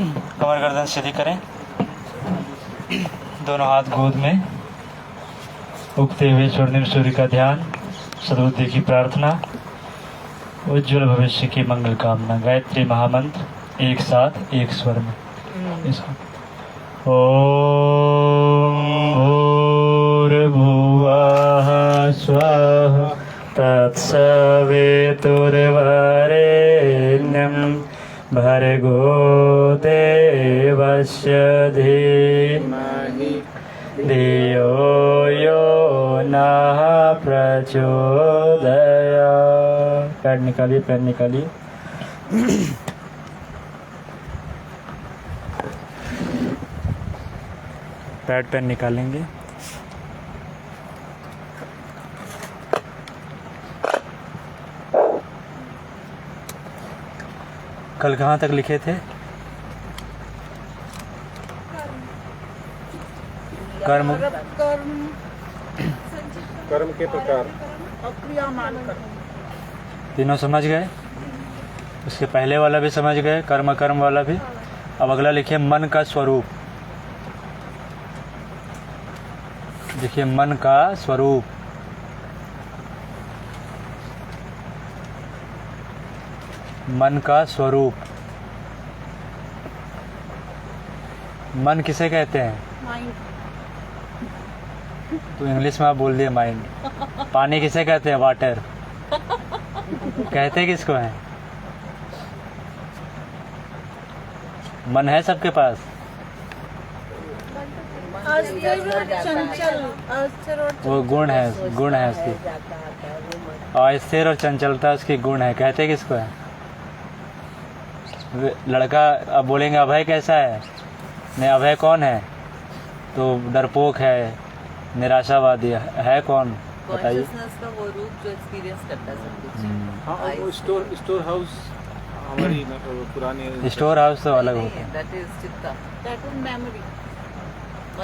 कमर गर्दन सीधी करें, दोनों हाथ गोद में, उगते हुए स्वर्णिम सूर्य का ध्यान, सद्बुद्धि की प्रार्थना, उज्ज्वल भविष्य की मंगल कामना। गायत्री महामंत्र एक साथ एक स्वर में। ओम भूर्भुवः स्वः तत्सवितुर्वरेण्यं भर्गो देवस्य धीमहि धियो यो नः प्रचोदयात्। पैर निकालिए, पैर निकालिए। पैड पेन निकालेंगे। कल कहाँ तक लिखे थे? कर्म कर्म के प्रकार तीनों समझ गए। उसके पहले वाला भी समझ गए, कर्म कर्म वाला भी। अब अगला लिखिए मन का स्वरूप। देखिए मन का स्वरूप। मन का स्वरूप। मन किसे कहते हैं? माइंड। तो इंग्लिश में आप बोल दिए माइंड। पानी किसे कहते हैं? वाटर। कहते किसको हैं? मन है सबके पास? वो गुण है, गुण है उसकी। अस्थिर और चंचलता उसकी गुण है। कहते किसको है? लड़का अब बोलेंगे अभय कैसा है? नहीं, अभय कौन है? तो डरपोक है, निराशावादी है। कौन बताइए? का वो रूप जो एक्सपीरियंस करता है सब कुछ। हाँ, वो स्टोर हाउस हमारी पुरानी स्टोर हाउस तो अलग होता है। That is चित्ता। That is memory.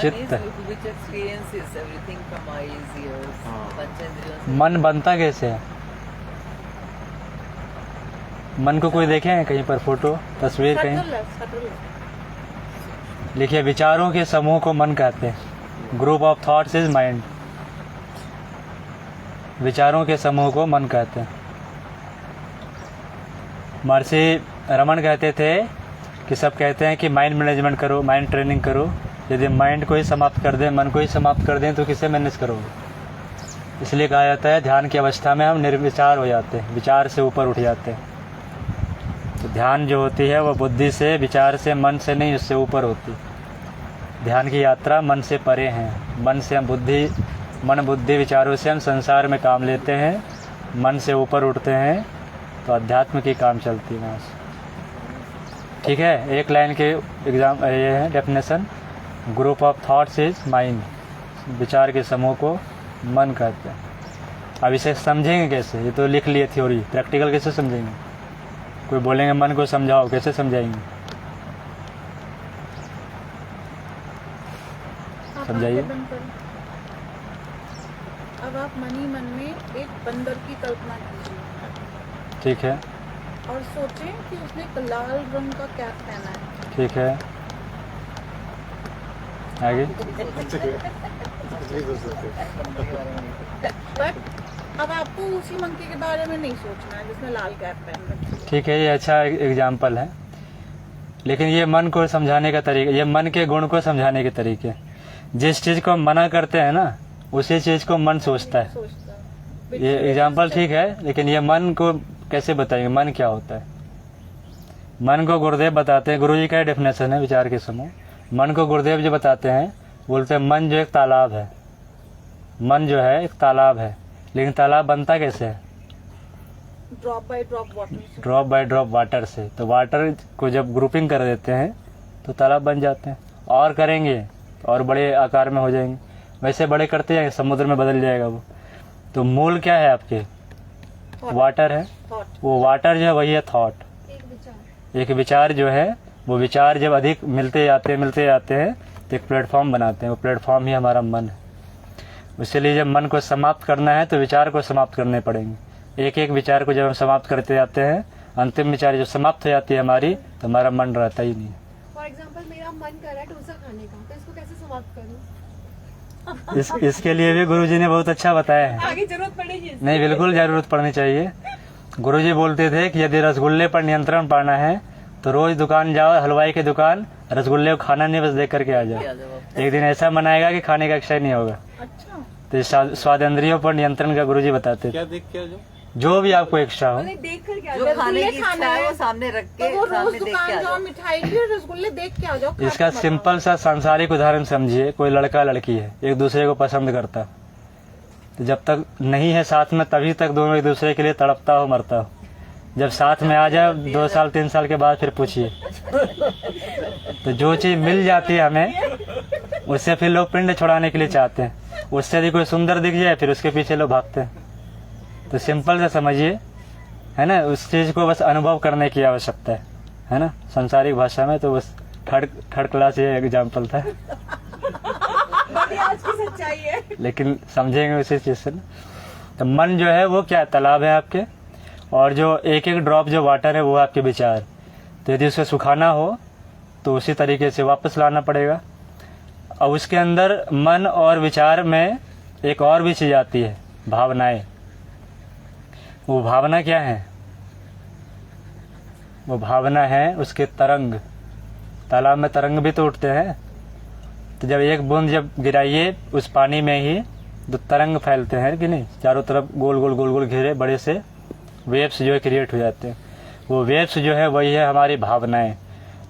चित्त। Which experiences everything from eyes, ears, पंचेंद्रियों से। मन बनता कैसे है? मन को कोई देखे हैं कहीं पर? फोटो, तस्वीर कहीं? Subtle. लिखिए विचारों के समूह को मन कहते हैं। Group of thoughts is mind. विचारों के समूह को मन कहते हैं। महर्षि रमन कहते थे कि सब कहते हैं कि माइंड मैनेजमेंट करो, माइंड ट्रेनिंग करो। यदि माइंड को ही समाप्त कर दें, मन को ही समाप्त कर दें तो किसे मैनेज करोगे? इसलिए कहा जाता है ध्यान की अवस्था में हम निर्विचार हो जाते हैं, विचार से ऊपर उठ जाते हैं। तो ध्यान जो होती है वो बुद्धि से, विचार से, मन से नहीं, उससे ऊपर होती। ध्यान की यात्रा मन से परे है। मन से हम मन बुद्धि विचारों से हम संसार में काम लेते हैं। मन से ऊपर उठते हैं तो अध्यात्म की काम चलती है वहाँ से। ठीक है, एक लाइन के एग्जाम ये है definition. Group of thoughts is mind. विचार के समूह को मन कहते हैं। अब इसे समझेंगे कैसे? ये तो लिख लिए थ्योरी, प्रैक्टिकल कैसे समझेंगे? कोई बोलेंगे मन को समझाओ, कैसे समझाएंगे? समझाइए। अब आप मन ही मन में एक बंदर की कल्पना कीजिए। ठीक है। और सोचें कि उसने एक लाल रंग का कैप पहना है। ठीक है, आगे। बट अब आपको उसी मंकी के बारे में नहीं सोचना है जिसने लाल कैप पहन रखी है। ठीक है, ये अच्छा एग्जाम्पल है। लेकिन ये मन को समझाने का तरीका, ये मन के गुण को समझाने के तरीके। जिस चीज़ को हम मना करते हैं ना, उसी चीज़ को मन सोचता है। ये एग्जाम्पल ठीक है, लेकिन ये मन को कैसे बताएंगे? मन क्या होता है? मन को गुरुदेव बताते हैं, गुरुजी का डेफिनेशन है विचार के समूह। मन को गुरुदेव जो बताते हैं, बोलते हैं मन जो एक तालाब है। मन जो है एक तालाब है, लेकिन तालाब बनता कैसे है? Drop by drop water. Drop by drop water से। तो वाटर को जब ग्रुपिंग कर देते हैं तो तालाब बन जाते हैं। और करेंगे और बड़े आकार में हो जाएंगे। वैसे बड़े करते जाएंगे, समुद्र में बदल जाएगा वो। तो मूल क्या है आपके? वाटर है। वो वाटर जो है वही है थॉट। एक विचार जो है, वो विचार जब अधिक मिलते जाते हैं तो एक प्लेटफॉर्म बनाते हैं। वो प्लेटफॉर्म ही हमारा मन है। इसलिए जब मन को समाप्त करना है तो विचार को समाप्त करने पड़ेंगे। एक एक विचार को जब हम समाप्त करते जाते हैं, अंतिम विचार जब समाप्त हो जाती है हमारी, तो हमारा मन रहता ही नहीं। मेरा मन कर रहा है डोसा खाने का, तो इसको कैसे समाप्त करूं? इसके लिए भी गुरुजी ने बहुत अच्छा बताया है। आगे जरूरत पड़ेगी इसकी। नहीं, बिल्कुल जरूरत पड़नी चाहिए। गुरुजी बोलते थे कि यदि रसगुल्ले पर नियंत्रण पाना है तो रोज दुकान जाओ, हलवाई की दुकान, रसगुल्ले को खाना नहीं, बस देख करके आ जाओ। एक दिन ऐसा मन आएगा कि खाने का इच्छा ही नहीं होगा। अच्छा, तो स्वादेंद्रियों पर नियंत्रण का गुरुजी बताते थे। क्या देख के जो भी आपको इच्छा हो, देख कर क्या जो खाने की इच्छा है वो सामने रख तो के वो रोज सामने देख के दुकान आ जाओ, जाओ। मिठाई की और रसगुल्ले देख के आ जाओ। खा इसका के मत आओ। सिंपल सा सांसारिक उदाहरण समझिए। कोई लड़का लड़की है, एक दूसरे को पसंद करता, तो जब तक नहीं है साथ में तभी तक दोनों एक दूसरे के लिए तड़पता हो, मरता हो। जब साथ में आ जाए 2 साल 3 साल के बाद फिर पूछिए। तो जो चीज मिल जाती है हमें, उससे फिर लोग पिंड छुड़ाने के लिए चाहते हैं। उससे यदि कोई सुंदर दिख जाए फिर उसके पीछे लोग भागते हैं। तो सिंपल से समझिए, है ना, उस चीज को बस अनुभव करने की आवश्यकता है ना। सांसारिक भाषा में तो बस थर्ड क्लास ये एग्जाम्पल था, आज की सच्चाई है। लेकिन समझेंगे उसी चीज से ना। तो मन जो है वो क्या तालाब है आपके, और जो एक एक ड्रॉप जो वाटर है वो आपके विचार। तो यदि उसे सुखाना हो तो उसी तरीके से वापस लाना पड़ेगा। और उसके अंदर मन और विचार में एक और भी चीज आती है, भावनाएं। वो भावना क्या है? वो भावना है उसके तरंग। तालाब में तरंग भी तो उठते हैं। तो जब एक बूंद जब गिराइए उस पानी में ही, तो तरंग फैलते हैं कि नहीं, चारों तरफ गोल गोल गोल गोल घेरे बड़े से वेव्स जो है क्रिएट हो जाते हैं। वो वेव्स जो है वही है हमारी भावनाएं।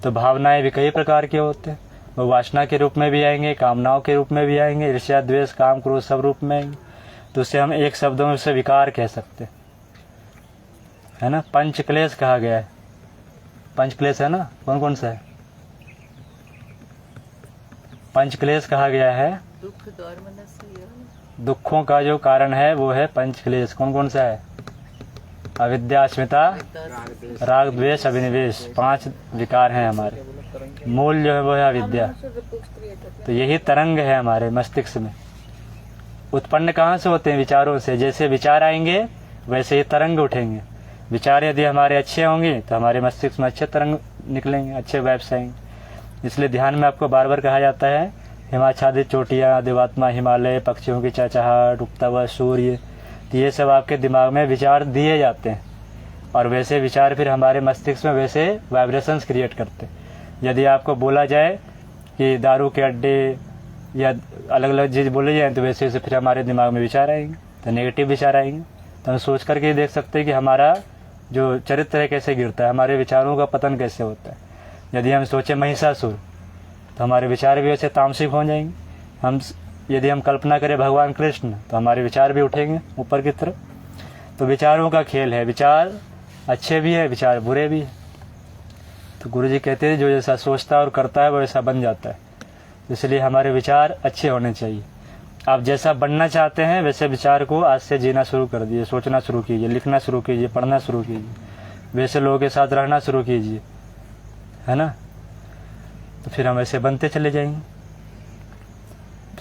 तो भावनाएं भी कई प्रकार के होते हैं। वो वासना के रूप में भी आएंगे, कामनाओं के रूप में भी आएंगे, ईर्ष्या द्वेष काम क्रोध सब रूप में आएंगे। तो उसे हम एक शब्दों में उसे विकार कह सकते हैं, है ना। पंच क्लेश कहा गया है। पंच क्लेश है ना, कौन कौन सा है? पंच क्लेश कहा गया है। दुख द्वार मनस्य, दुखों का जो कारण है वो है पंच क्लेश। कौन कौन सा है? अविद्या, अस्मिता, राग द्वेष, अभिनिवेश। 5 विकार हैं हमारे। मूल जो है वो है अविद्या। तो यही तरंग है हमारे मस्तिष्क में। उत्पन्न कहाँ से होते हैं? विचारों से। जैसे विचार आएंगे वैसे ही तरंग उठेंगे। विचार यदि हमारे अच्छे होंगे तो हमारे मस्तिष्क में अच्छे तरंग निकलेंगे, अच्छे वाइब्स आएंगे। इसलिए ध्यान में आपको बार बार कहा जाता है, हिमाच्छादित चोटियाँ, दिवात्मा, हिमालय, पक्षियों की चहचहाहट, उगता हुआ सूर्य। तो ये सब आपके दिमाग में विचार दिए जाते हैं, और वैसे विचार फिर हमारे मस्तिष्क में वैसे वाइब्रेशंस क्रिएट करते हैं। यदि आपको बोला जाए कि दारू के अड्डे या अलग अलग चीज़ बोले जाए तो वैसे वैसे फिर हमारे दिमाग में विचार आएंगे, तो नेगेटिव विचार आएंगे। तो हम सोच करके देख सकते हैं कि हमारा जो चरित्र है कैसे गिरता है, हमारे विचारों का पतन कैसे होता है। यदि हम सोचे महिषासुर तो हमारे विचार भी वैसे तामसिक हो जाएंगे। यदि हम कल्पना करें भगवान कृष्ण तो हमारे विचार भी उठेंगे ऊपर की तरफ। तो विचारों का खेल है। विचार अच्छे भी है, विचार बुरे भी है। तो गुरुजी कहते हैं जो जैसा सोचता और करता है वो वैसा बन जाता है। इसलिए हमारे विचार अच्छे होने चाहिए। आप जैसा बनना चाहते हैं वैसे विचार को आज से जीना शुरू कर दीजिए, सोचना शुरू कीजिए, लिखना शुरू कीजिए, पढ़ना शुरू कीजिए, वैसे लोगों के साथ रहना शुरू कीजिए, है ना। तो फिर हम ऐसे बनते चले जाएंगे।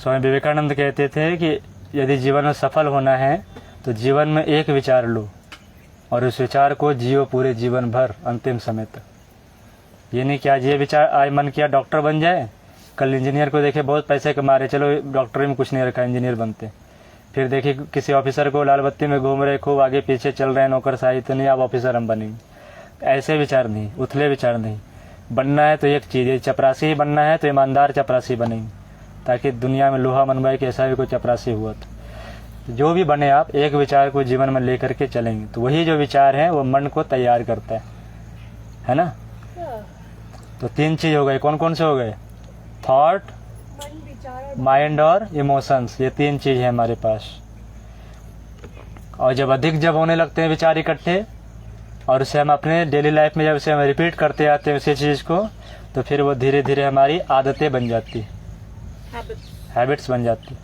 स्वामी विवेकानंद कहते थे कि यदि जीवन में सफल होना है तो जीवन में एक विचार लो और उस विचार को जियो पूरे जीवन भर, अंतिम समय तक। ये नहीं कि आज ये विचार, आज मन किया डॉक्टर बन जाए, कल इंजीनियर को देखे बहुत पैसे कमा रहे, चलो डॉक्टरी में कुछ नहीं रखा, इंजीनियर बनते। फिर देखिए किसी ऑफिसर को लाल बत्ती में घूम रहे, खूब आगे पीछे चल रहे हैं नौकरशाही, तो नहीं आप ऑफिसर हम बनेंगे। ऐसे विचार नहीं, उथले विचार नहीं। बनना है तो एक चीज़ है, चपरासी ही बनना है तो ईमानदार चपरासी बनेंगे, ताकि दुनिया में लोहा मनवाए कि ऐसा भी कोई चपरासी हुआ। तो जो भी बने आप एक विचार को जीवन में लेकर के चलेंगे तो वही जो विचार है वो मन को तैयार करता है ना। तो 3 चीज हो गए, कौन कौन से हो गए? थॉट, माइंड और इमोशंस। ये 3 चीज है हमारे पास। और जब अधिक जब होने लगते हैं विचार इकट्ठे और उसे हम अपने डेली लाइफ में जब उसे हम रिपीट करते आते हैं उसी चीज को, तो फिर वो धीरे धीरे हमारी आदतें बन जाती, हैबिट्स बन जाती।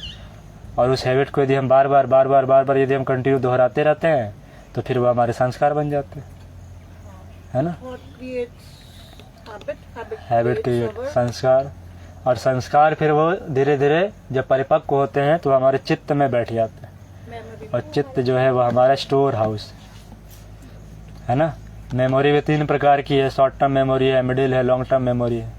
और उस हैबिट को यदि हम बार बार यदि हम कंटिन्यू दोहराते रहते हैं तो फिर वो हमारे संस्कार बन जाते हैं, है ना। हैबिट क्रिएट संस्कार, और संस्कार फिर वो धीरे धीरे जब परिपक्व होते हैं तो हमारे चित्त में बैठ जाते हैं। और चित्त जो है वो हमारा स्टोर हाउस है ना। मेमोरी भी 3 प्रकार की है, शॉर्ट टर्म मेमोरी है, मिडिल है, लॉन्ग टर्म मेमोरी है।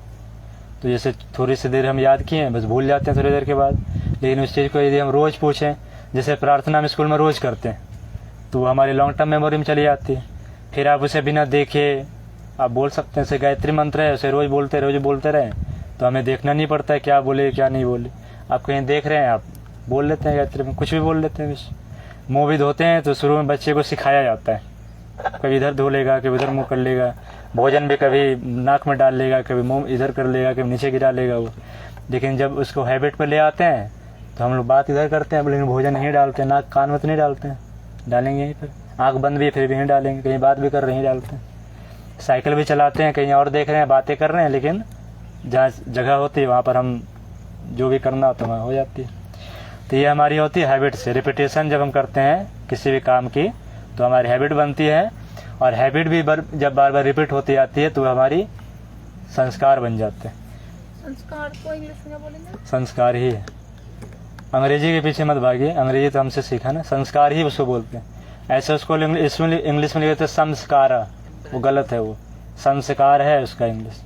तो जैसे थोड़ी सी देर हम याद किए बस भूल जाते हैं थोड़ी देर के बाद। लेकिन उस चीज़ को यदि हम रोज़ पूछें, जैसे प्रार्थना हम स्कूल में रोज़ करते हैं, तो वो हमारी लॉन्ग टर्म मेमोरी में चली जाती है। फिर आप उसे बिना देखे आप बोल सकते हैं। जैसे गायत्री मंत्र है, उसे रोज़ बोलते रहें, तो हमें देखना नहीं पड़ता है क्या बोले क्या नहीं बोले। आप कहीं देख रहे हैं, आप बोल लेते हैं गायत्री में, कुछ भी बोल लेते हैं। बस मुँह भी धोते हैं तो शुरू में बच्चे को सिखाया जाता है, कभी इधर धो लेगा, कभी उधर मुँह कर लेगा। भोजन भी कभी नाक में डाल लेगा, कभी मुँह इधर कर लेगा, कभी नीचे गिरा लेगा वो। लेकिन जब उसको हैबिट पर ले आते हैं तो हम लोग बात इधर करते हैं, लेकिन भोजन नहीं डालते, नाक कान में तो नहीं डालते हैं, डालेंगे यहीं पर। आँख बंद भी फिर भी नहीं डालेंगे, कहीं बात भी कर रहे हैं डालते हैं। साइकिल भी चलाते हैं, कहीं और देख रहे हैं, बातें कर रहे हैं, लेकिन जहाँ जगह होती है वहाँ पर हम जो भी करना होता है वहाँ हो जाती है। तो ये हमारी होती है हैबिट से। रिपीटेशन जब हम करते हैं किसी भी काम की तो हमारी हैबिट बनती है, और हैबिट भी जब बार बार रिपीट होती जाती है तो हमारी संस्कार बन जाते हैं। संस्कार को इंग्लिश में क्या बोलेंगे? संस्कार ही है। अंग्रेजी के पीछे मत भागिए, अंग्रेजी तो हमसे सीखा ना, संस्कार ही उसको बोलते हैं। ऐसे उसको इंग्लिश में लिखते संस्कार, वो गलत है, वो संस्कार है उसका इंग्लिश।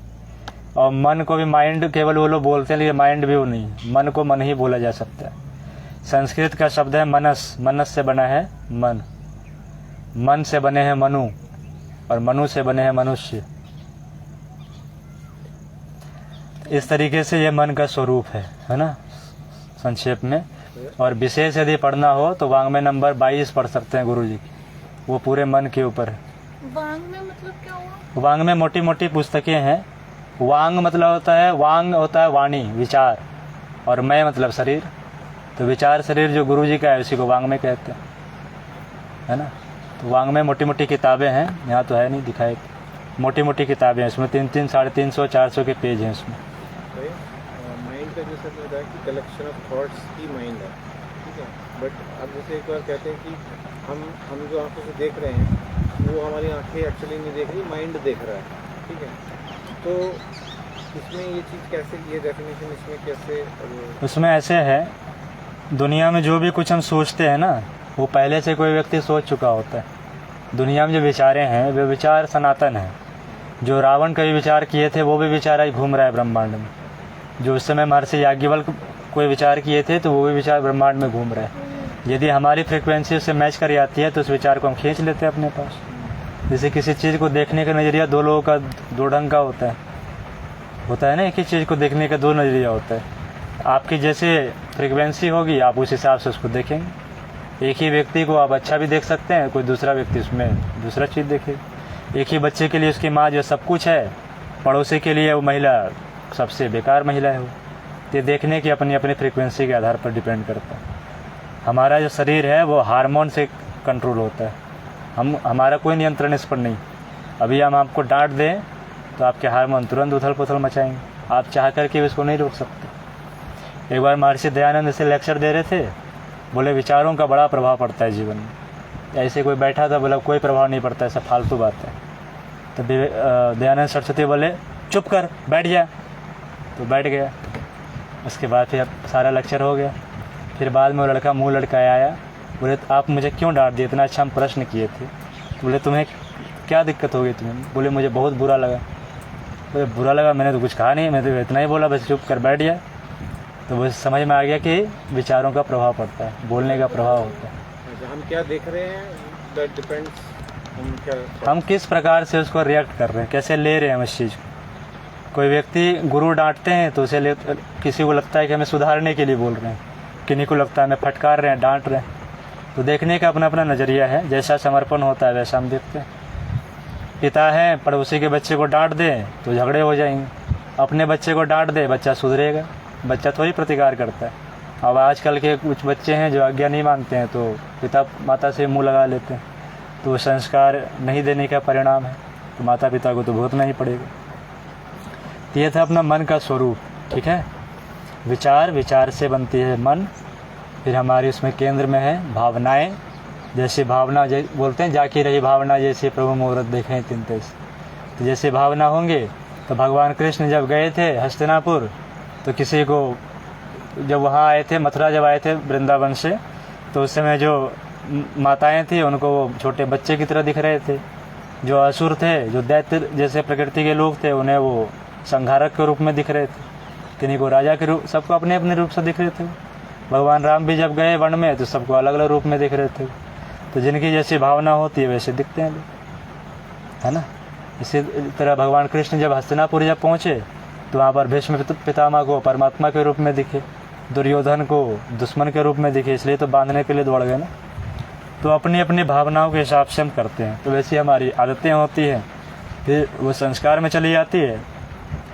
और मन को भी माइंड केवल वो लोग बोलते हैं, लेकिन माइंड भी वो नहीं, मन को मन ही बोला जा सकता है। संस्कृत का शब्द है मनस, मनस से बना है मन, मन से बने हैं मनु, और मनु से बने हैं मनुष्य। इस तरीके से ये मन का स्वरूप है ना, संक्षेप में। और विशेष यदि पढ़ना हो तो वांग्मय नंबर 22 पढ़ सकते हैं गुरु जी की, वो पूरे मन के ऊपर है। वांग में मतलब क्या हुआ? वांग में मोटी मोटी पुस्तकें हैं। वांग मतलब होता है, वांग होता है वाणी, विचार, और मैं मतलब शरीर। तो विचार शरीर जो गुरु जी का है उसी को वांग में कहते हैं, है ना। तो वांग में मोटी मोटी किताबें हैं, यहाँ तो है नहीं दिखाए, मोटी मोटी किताबें हैं, उसमें 300, 350, 400 के पेज हैं उसमें। माइंड का जैसे आपने बताया कि collection of thoughts he mind है, ठीक है। बट अब जैसे एक बार कहते हैं कि हम जो आंखों से देख रहे हैं वो हमारी आंखें एक्चुअली नहीं देख रही, माइंड देख रहा है, ठीक है। तो इसमें ये चीज़ कैसे, ये डेफिनेशन इसमें कैसे? उसमें ऐसे है, दुनिया में जो भी कुछ हम सोचते हैं ना, वो पहले से कोई व्यक्ति सोच चुका होता है। दुनिया में जो विचारें हैं वे विचार सनातन हैं। जो रावण कभी विचार किए थे वो भी विचार आज घूम रहा है ब्रह्मांड में। जो उस समय महर्षि याज्ञवल्क्य कोई विचार किए थे तो वो भी विचार ब्रह्मांड में घूम रहे हैं। यदि हमारी फ्रिक्वेंसी उससे मैच कर जाती है तो उस विचार को हम खींच लेते हैं अपने पास। जैसे किसी चीज़ को देखने का नज़रिया दो लोगों का दो ढंग का होता है ना। एक ही चीज़ को देखने का दो नज़रिया होता है। आपकी जैसे फ्रिक्वेंसी होगी आप उस हिसाब से उसको देखेंगे। एक ही व्यक्ति को आप अच्छा भी देख सकते हैं, कोई दूसरा व्यक्ति उसमें दूसरा चीज़ देखे। एक ही बच्चे के लिए उसकी माँ जो सब कुछ है, पड़ोसी के लिए वो महिला सबसे बेकार महिला है। वो ये देखने की अपनी अपनी फ्रिक्वेंसी के आधार पर डिपेंड करता है। हमारा जो शरीर है वो हार्मोन से कंट्रोल होता है। हमारा कोई नियंत्रण इस पर नहीं। अभी हम आपको डांट दें तो आपके हार्मोन तुरंत उथल पुथल मचाएंगे, आप चाह करके उसको नहीं रोक सकते। एक बार महर्षि दयानंद से लेक्चर दे रहे थे, बोले विचारों का बड़ा प्रभाव पड़ता है जीवन में। ऐसे कोई बैठा था, बोला कोई प्रभाव नहीं पड़ता, ऐसा फालतू बात है। तो दयानंद सरस्वती बोले चुप कर, बैठ जा। तो बैठ गया। उसके बाद फिर सारा लेक्चर हो गया। फिर बाद में वो लड़का मुँह लड़काया आया, बोले आप मुझे क्यों डांट दिए, इतना अच्छा हम प्रश्न किए थे। तो बोले तुम्हें क्या दिक्कत हो गई तुम्हें? बोले मुझे बहुत बुरा लगा। बोले बुरा लगा? मैंने तो कुछ कहा नहीं, मैं तो इतना ही बोला बस चुप कर बैठ गया। तो वो समझ में आ गया कि विचारों का प्रभाव पड़ता है, बोलने का प्रभाव होता है। हम क्या देख रहे हैं दैट डिपेंड्स, हम किस प्रकार से उसको रिएक्ट कर रहे हैं, कैसे ले रहे हैं हम इस चीज़ को। कोई व्यक्ति गुरु डांटते हैं तो उसे किसी को लगता है कि हमें सुधारने के लिए बोल रहे हैं, किन्हीं को लगता है हमें फटकार रहे हैं, डांट रहे हैं। तो देखने का अपना अपना नज़रिया है। जैसा समर्पण होता है वैसा हम देखते हैं। पिता है, पड़ोसी के बच्चे को डांट दे तो झगड़े हो जाएंगे। अपने बच्चे को डांट दे, बच्चा सुधरेगा। बच्चा थोड़ी प्रतिकार करता है। अब आजकल के कुछ बच्चे हैं जो आज्ञा नहीं मानते हैं तो पिता माता से मुंह लगा लेते हैं, तो संस्कार नहीं देने का परिणाम है। तो माता पिता को तो भुगतना ही पड़ेगा। तो ये था अपना मन का स्वरूप, ठीक है। विचार, विचार से बनती है मन। फिर हमारी उसमें केंद्र में है भावनाएं। जैसे भावना बोलते हैं, जाकी रही भावना जैसे प्रभु मुहूर्त देखें तिन तेज। तो जैसे भावना होंगे तो भगवान कृष्ण जब गए थे हस्तिनापुर, तो किसी को जब वहाँ आए थे, मथुरा जब आए थे वृंदावन से, तो उस समय जो माताएं थी उनको वो छोटे बच्चे की तरह दिख रहे थे। जो असुर थे, जो दैत्य जैसे प्रकृति के लोग थे, उन्हें वो संहारक के रूप में दिख रहे थे, किन्हीं को राजा के रूप, सबको अपने अपने रूप से दिख रहे थे। भगवान राम भी जब गए वन में तो सबको अलग अलग रूप में दिख रहे थे। तो जिनकी जैसी भावना होती है वैसे दिखते हैं लोग, है ना। इसी तरह भगवान कृष्ण जब हस्तिनापुर जब पहुँचे तो वहाँ पर भीष्म पितामह को परमात्मा के रूप में दिखे, दुर्योधन को दुश्मन के रूप में दिखे, इसलिए तो बांधने के लिए दौड़ गए ना। तो अपनी अपनी भावनाओं के हिसाब से हम करते हैं। तो वैसी हमारी आदतें होती हैं, फिर वो संस्कार में चली जाती है,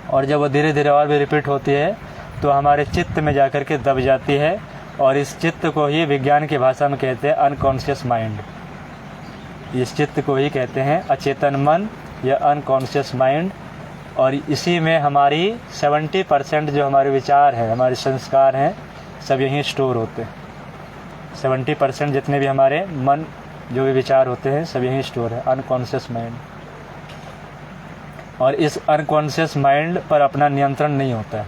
और जब वो धीरे धीरे और भी रिपीट होती है तो हमारे चित्त में जाकर के दब जाती है। और इस चित्त को ही विज्ञान की भाषा में कहते हैं अनकॉन्शियस माइंड। इस चित्त को ही कहते हैं अचेतन मन या अनकॉन्शियस माइंड। और इसी में हमारी 70% जो हमारे विचार हैं, हमारे संस्कार हैं, सब यहीं स्टोर होते हैं। 70% जितने भी हमारे मन जो भी विचार होते हैं सब यहीं स्टोर है, अनकॉन्शियस माइंड। और इस अनकॉन्शियस माइंड पर अपना नियंत्रण नहीं होता है।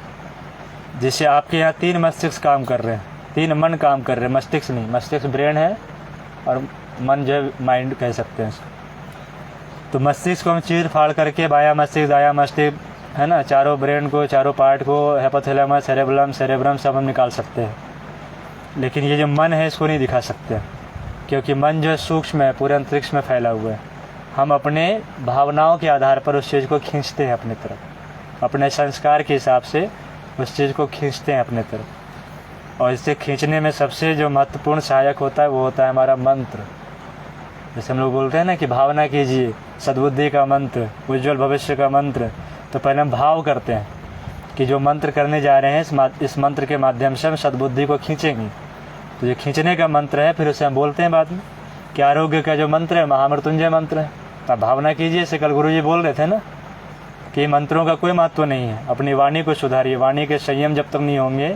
जैसे आपके यहाँ 3 मस्तिष्क काम कर रहे हैं, 3 मन काम कर रहे हैं, मस्तिष्क नहीं, मस्तिष्क ब्रेन है और मन जो है माइंड कह सकते हैं। तो मस्तिष्क को हम चीर फाड़ करके बाया मस्तिष्क, दाया मस्तिष्क, है ना, चारों ब्रेन को, चारों पार्ट को, हाइपोथैलेमस, सेरेब्रम सब हम निकाल सकते हैं। लेकिन ये जो मन है इसको नहीं दिखा सकते, क्योंकि मन जो है सूक्ष्म है, पूरे अंतरिक्ष में फैला हुआ है। हम अपने भावनाओं के आधार पर उस चीज़ को खींचते हैं अपनी तरफ, अपने संस्कार के हिसाब से उस चीज़ को खींचते हैं अपने तरफ। और इससे खींचने में सबसे जो महत्वपूर्ण सहायक होता है वो होता है हमारा मंत्र। जैसे हम लोग बोलते हैं ना कि भावना कीजिए, सद्बुद्धि का मंत्र, उज्ज्वल भविष्य का मंत्र। तो पहले हम भाव करते हैं कि जो मंत्र करने जा रहे हैं इस मंत्र के माध्यम से हम सद्बुद्धि को खींचेंगे। तो ये खींचने का मंत्र है, फिर उसे हम बोलते हैं बाद में कि आरोग्य का जो मंत्र है महामृत्युंजय मंत्र है। आप भावना कीजिए, इसे कल गुरुजी बोल रहे थे ना कि मंत्रों का कोई महत्व नहीं है। अपनी वाणी को सुधारिए, वाणी के संयम जब तक नहीं होंगे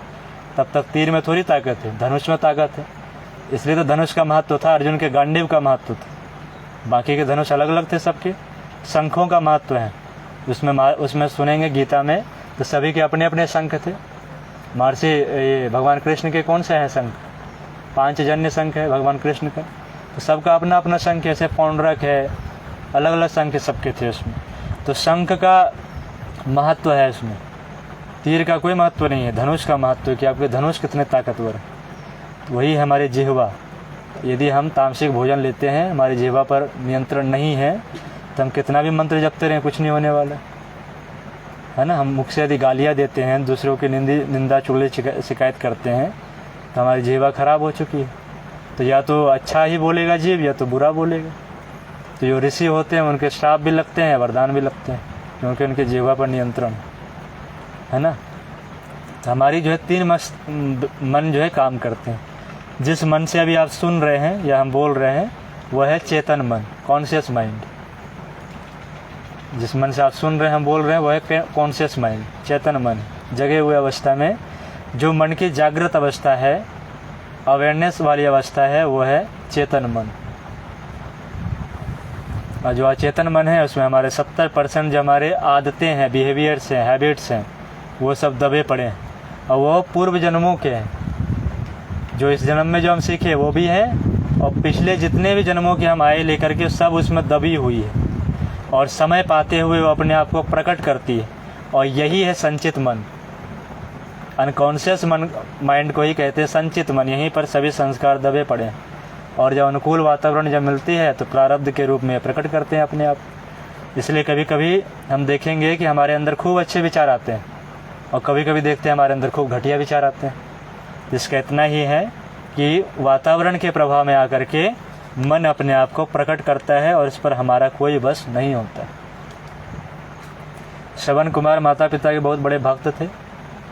तब तक तीर में थोड़ी ताकत है, धनुष में ताकत है। इसलिए तो धनुष का महत्व था, अर्जुन के गांडीव का महत्व था। बाकी के धनुष अलग अलग थे सबके। शंखों का महत्व है, उसमें सुनेंगे गीता में तो सभी के अपने अपने शंख थे। महर्षि ये भगवान कृष्ण के कौन से हैं शंख? 5 जन्य शंख है भगवान कृष्ण का। तो सबका अपना अपना शंख है, जैसे पौंड्रक है, अलग अलग शंख सबके थे उसमें। तो शंख का महत्व है उसमें, तीर का कोई महत्व नहीं है। धनुष का महत्व है कि आपके धनुष कितने ताकतवर है। तो वही हमारे जिह्वा। यदि हम तामसिक भोजन लेते हैं, हमारी जिह्वा पर नियंत्रण नहीं है, तो हम कितना भी मंत्र जपते रहें कुछ नहीं होने वाला है ना। हम मुख से यदि गालियाँ देते हैं, दूसरों की निंदा चुगली शिकायत करते हैं, तो हमारी जिह्वा खराब हो चुकी है। तो या तो अच्छा ही बोलेगा जीव, या तो बुरा बोलेगा। तो जो ऋषि होते हैं उनके श्राप भी लगते हैं, वरदान भी लगते हैं, क्योंकि उनके जिह्वा पर नियंत्रण है ना। तो हमारी जो है 3 मन जो है काम करते हैं। जिस मन से अभी आप सुन रहे हैं या हम बोल रहे हैं वह है चेतन मन, कॉन्शियस माइंड। जिस मन से आप सुन रहे हैं, हम बोल रहे हैं, वह है कॉन्शियस माइंड, चेतन मन। जगे हुए अवस्था में जो मन की जागृत अवस्था है, अवेयरनेस वाली अवस्था है, वो है चेतन मन। और जो अचेतन मन है उसमें हमारे 70% जो हमारे आदतें हैं, बिहेवियर्स हैं, हैबिट्स हैं, वो सब दबे पड़े हैं। और वो पूर्व जन्मों के हैं। जो इस जन्म में जो हम सीखे वो भी हैं, और पिछले जितने भी जन्मों के हम आए लेकर के सब उसमें दबी हुई है। और समय पाते हुए वो अपने आप को प्रकट करती है। और यही है संचित मन। अनकॉन्शियस माइंड को ही कहते हैं संचित मन। यहीं पर सभी संस्कार दबे पड़े हैं। और जब अनुकूल वातावरण जब मिलती है तो प्रारब्ध के रूप में प्रकट करते हैं अपने आप। इसलिए कभी कभी हम देखेंगे कि हमारे अंदर खूब अच्छे विचार आते हैं, और कभी कभी देखते हैं हमारे अंदर खूब घटिया विचार आते हैं। जिसका इतना ही है कि वातावरण के प्रभाव में आकर के मन अपने आप को प्रकट करता है, और इस पर हमारा कोई बस नहीं होता। श्रवण कुमार माता पिता के बहुत बड़े भक्त थे।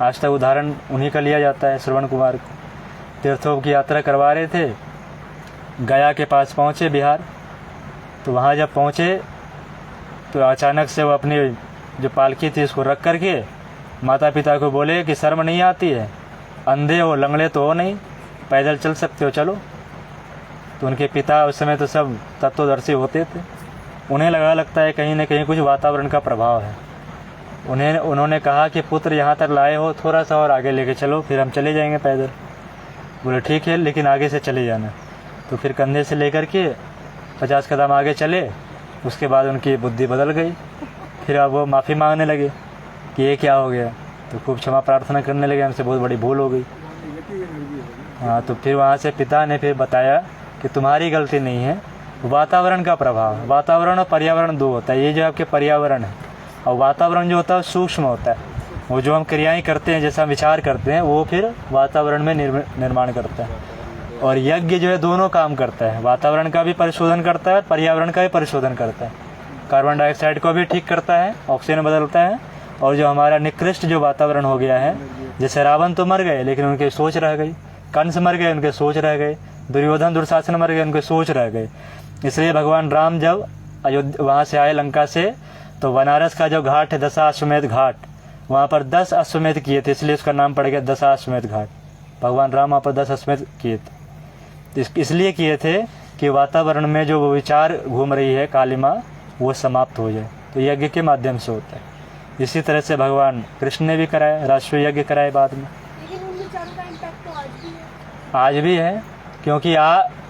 आज तक उदाहरण उन्हीं का लिया जाता है। श्रवण कुमार को तीर्थों की यात्रा करवा रहे थे, गया के पास पहुँचे बिहार। तो वहाँ जब पहुँचे तो अचानक से वो अपनी जो पालकी थी उसको रख करके माता पिता को बोले कि शर्म नहीं आती है, अंधे हो, लंगड़े तो हो नहीं, पैदल चल सकते हो, चलो। तो उनके पिता उस समय तो सब तत्वदर्शी होते थे। उन्हें लगता है कहीं ना कहीं कुछ वातावरण का प्रभाव है। उन्होंने कहा कि पुत्र यहाँ तक लाए हो, थोड़ा सा और आगे लेके चलो, फिर हम चले जाएंगे पैदल। बोले ठीक है, लेकिन आगे से चले जाना। तो फिर कंधे से लेकर के 50 कदम आगे चले। उसके बाद उनकी बुद्धि बदल गई। फिर अब वो माफ़ी मांगने लगे कि ये क्या हो गया, तो खूब क्षमा प्रार्थना करने लगे, हमसे बहुत बड़ी भूल हो गई। हाँ, तो फिर वहाँ से पिता ने फिर बताया कि तुम्हारी गलती नहीं है, वातावरण का प्रभाव। वातावरण और पर्यावरण दो होता है। ये जो आपके पर्यावरण है और वातावरण जो होता है सूक्ष्म होता है। वो जो हम क्रियाएं करते हैं, जैसा विचार करते हैं, वो फिर वातावरण में निर्माण करता है। और यज्ञ जो है दोनों काम करता है, वातावरण का भी परिशोधन करता है, पर्यावरण का भी परिशोधन करता है। कार्बन डाइऑक्साइड को भी ठीक करता है, ऑक्सीजन बदलता है। और जो हमारा निकृष्ट जो वातावरण हो गया है, जैसे रावण तो मर गए लेकिन उनकी सोच रह गई, कंस मर गए उनके सोच रह गए, दुर्योधन दुर्शासन मर गए उनके सोच रह गए। इसलिए भगवान राम जब अयोध्या वहाँ से आए लंका से, तो बनारस का जो घाट है दशाश्वमेध घाट, वहाँ पर 10 अश्वमेध किए थे, इसलिए उसका नाम पड़ गया दशाश्वमेध घाट। भगवान राम वहाँ पर 10 अश्वमेध किए थे। इसलिए किए थे कि वातावरण में जो वो विचार घूम रही है कालिमा, वो समाप्त हो जाए। तो यज्ञ के माध्यम से होता है। इसी तरह से भगवान कृष्ण ने भी कराया, राष्ट्रीय यज्ञ कराए बाद में। लेकिन उन विचारों का इम्पैक्ट तो आज भी है। आज भी है, क्योंकि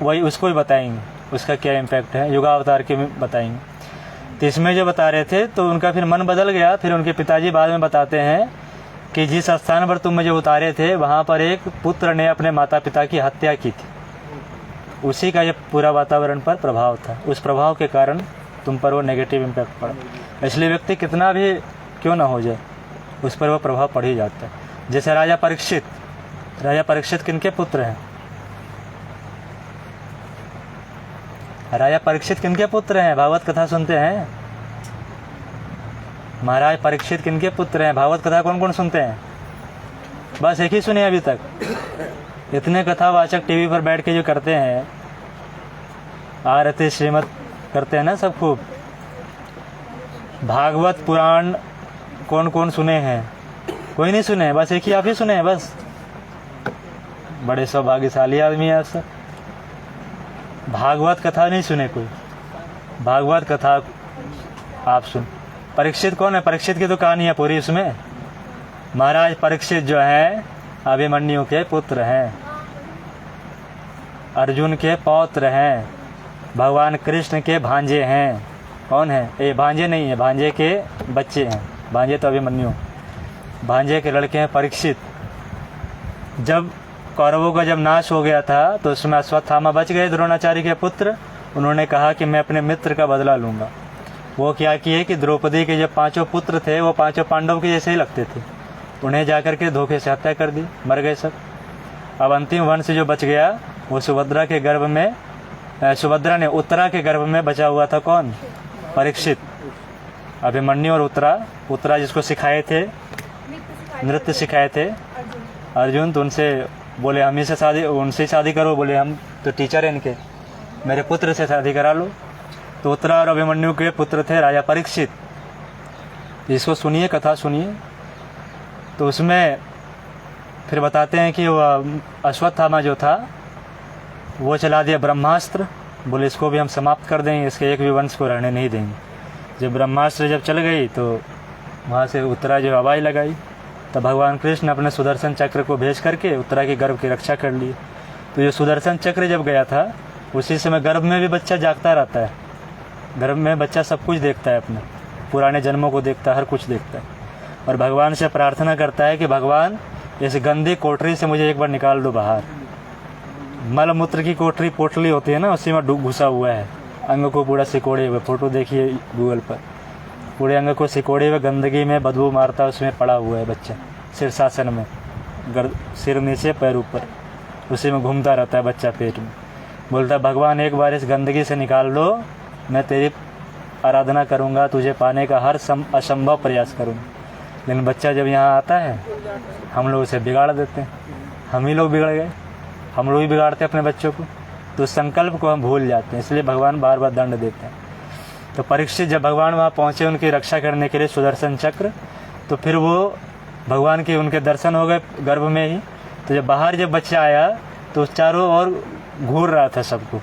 वही उसको भी बताएंगे उसका क्या इम्पैक्ट है, युगावतार के में बताएंगे। तो इसमें जो बता रहे थे तो उनका फिर मन बदल गया। फिर उनके पिताजी बाद में बताते हैं कि जिस स्थान पर तुम मुझे उतारे थे, वहाँ पर एक पुत्र ने अपने माता पिता की हत्या की थी। उसी का ये पूरा वातावरण पर प्रभाव था। उस प्रभाव के कारण तुम पर वो नेगेटिव इम्पैक्ट पड़ा। इसलिए व्यक्ति कितना भी क्यों ना हो जाए, उस पर वो प्रभाव पड़ ही जाता है। जैसे राजा परीक्षित किनके पुत्र हैं? राजा परीक्षित किनके पुत्र हैं? भागवत कथा सुनते हैं? महाराज परीक्षित किनके पुत्र हैं? भागवत कथा कौन कौन सुनते हैं? बस एक ही सुने अभी तक। इतने कथावाचक टीवी पर बैठ के जो करते हैं, आरती श्रीमद करते हैं ना सब खूब। भागवत पुराण कौन कौन सुने हैं? कोई नहीं सुने, बस एक ही आप ही सुने हैं बस। बड़े सौभाग्यशाली आदमी है आप सब। भागवत कथा नहीं सुने कोई। भागवत कथा आप सुन। परीक्षित कौन है? परीक्षित की तो कहानी है पूरी उसमें। महाराज परीक्षित जो है अभिमन्यु के पुत्र हैं, अर्जुन के पौत्र हैं, भगवान कृष्ण के भांजे हैं। कौन है? ये भांजे नहीं है, भांजे के बच्चे हैं। भांजे तो अभिमन्यु, भांजे के लड़के हैं परीक्षित। जब कौरवों का जब नाश हो गया था तो उसमें अश्वत्थामा बच गए, द्रोणाचार्य के पुत्र। उन्होंने कहा कि मैं अपने मित्र का बदला लूँगा। वो क्या किए कि द्रौपदी के जो 5 पुत्र थे, वो 5 पांडव के जैसे ही लगते थे। उन्हें जाकर के धोखे से हत्या कर दी, मर गए सब। अब अंतिम वंश जो बच गया वो सुभद्रा के गर्भ में, सुभद्रा ने उत्तरा के गर्भ में बचा हुआ था। कौन? परीक्षित। अभिमन्यु और उत्तरा जिसको सिखाए थे, नृत्य सिखाए थे अर्जुन, तो उनसे बोले हम ही से उनसे शादी करो। बोले हम तो टीचर हैं इनके, मेरे पुत्र से शादी करा लो। तो उत्तरा और अभिमन्यु के पुत्र थे राजा परीक्षित। इसको सुनिए, कथा सुनिए। तो उसमें फिर बताते हैं कि वह अश्वत्थामा जो था वो चला दिया ब्रह्मास्त्र। बोले इसको भी हम समाप्त कर देंगे, इसके एक भी वंश को रहने नहीं देंगे। जब ब्रह्मास्त्र जब चल गई तो वहाँ से उत्तरा जो आवाज़ लगाई, तब भगवान कृष्ण अपने सुदर्शन चक्र को भेज करके उत्तरा के गर्भ की रक्षा कर ली। तो ये सुदर्शन चक्र जब गया था, उसी समय गर्भ में भी बच्चा जागता रहता है। गर्भ में बच्चा सब कुछ देखता है, अपने पुराने जन्मों को देखता है, हर कुछ देखता है। और भगवान से प्रार्थना करता है कि भगवान इस गंदी कोठरी से मुझे एक बार निकाल दो बाहर। मल मूत्र की कोठरी पोटली होती है ना, उसी में घुसा हुआ है, अंग को पूरा सिकोड़े हुए। फोटो देखिए गूगल पर, पूरे अंग को सिकोड़े हुए गंदगी में बदबू मारता है, उसमें पड़ा हुआ है बच्चा शीर्षासन में, सिर नीचे पैर ऊपर, उसी में घूमता रहता है बच्चा पेट में। बोलता है भगवान एक बार इस गंदगी से निकाल दो, मैं तेरी आराधना करूँगा, तुझे पाने का हर असंभव प्रयास करूँगा। लेकिन बच्चा जब यहाँ आता है, हम लोग उसे बिगाड़ देते हैं। हम ही लोग बिगड़ गए, हम लोग ही बिगाड़ते हैं अपने बच्चों को। तो संकल्प को हम भूल जाते हैं, इसलिए भगवान बार बार दंड देते हैं। तो परीक्षित जब भगवान वहाँ पहुँचे उनकी रक्षा करने के लिए सुदर्शन चक्र, तो फिर वो भगवान के उनके दर्शन हो गए गर्भ में ही। तो जब बाहर जब बच्चा आया तो चारों ओर घूर रहा था सबको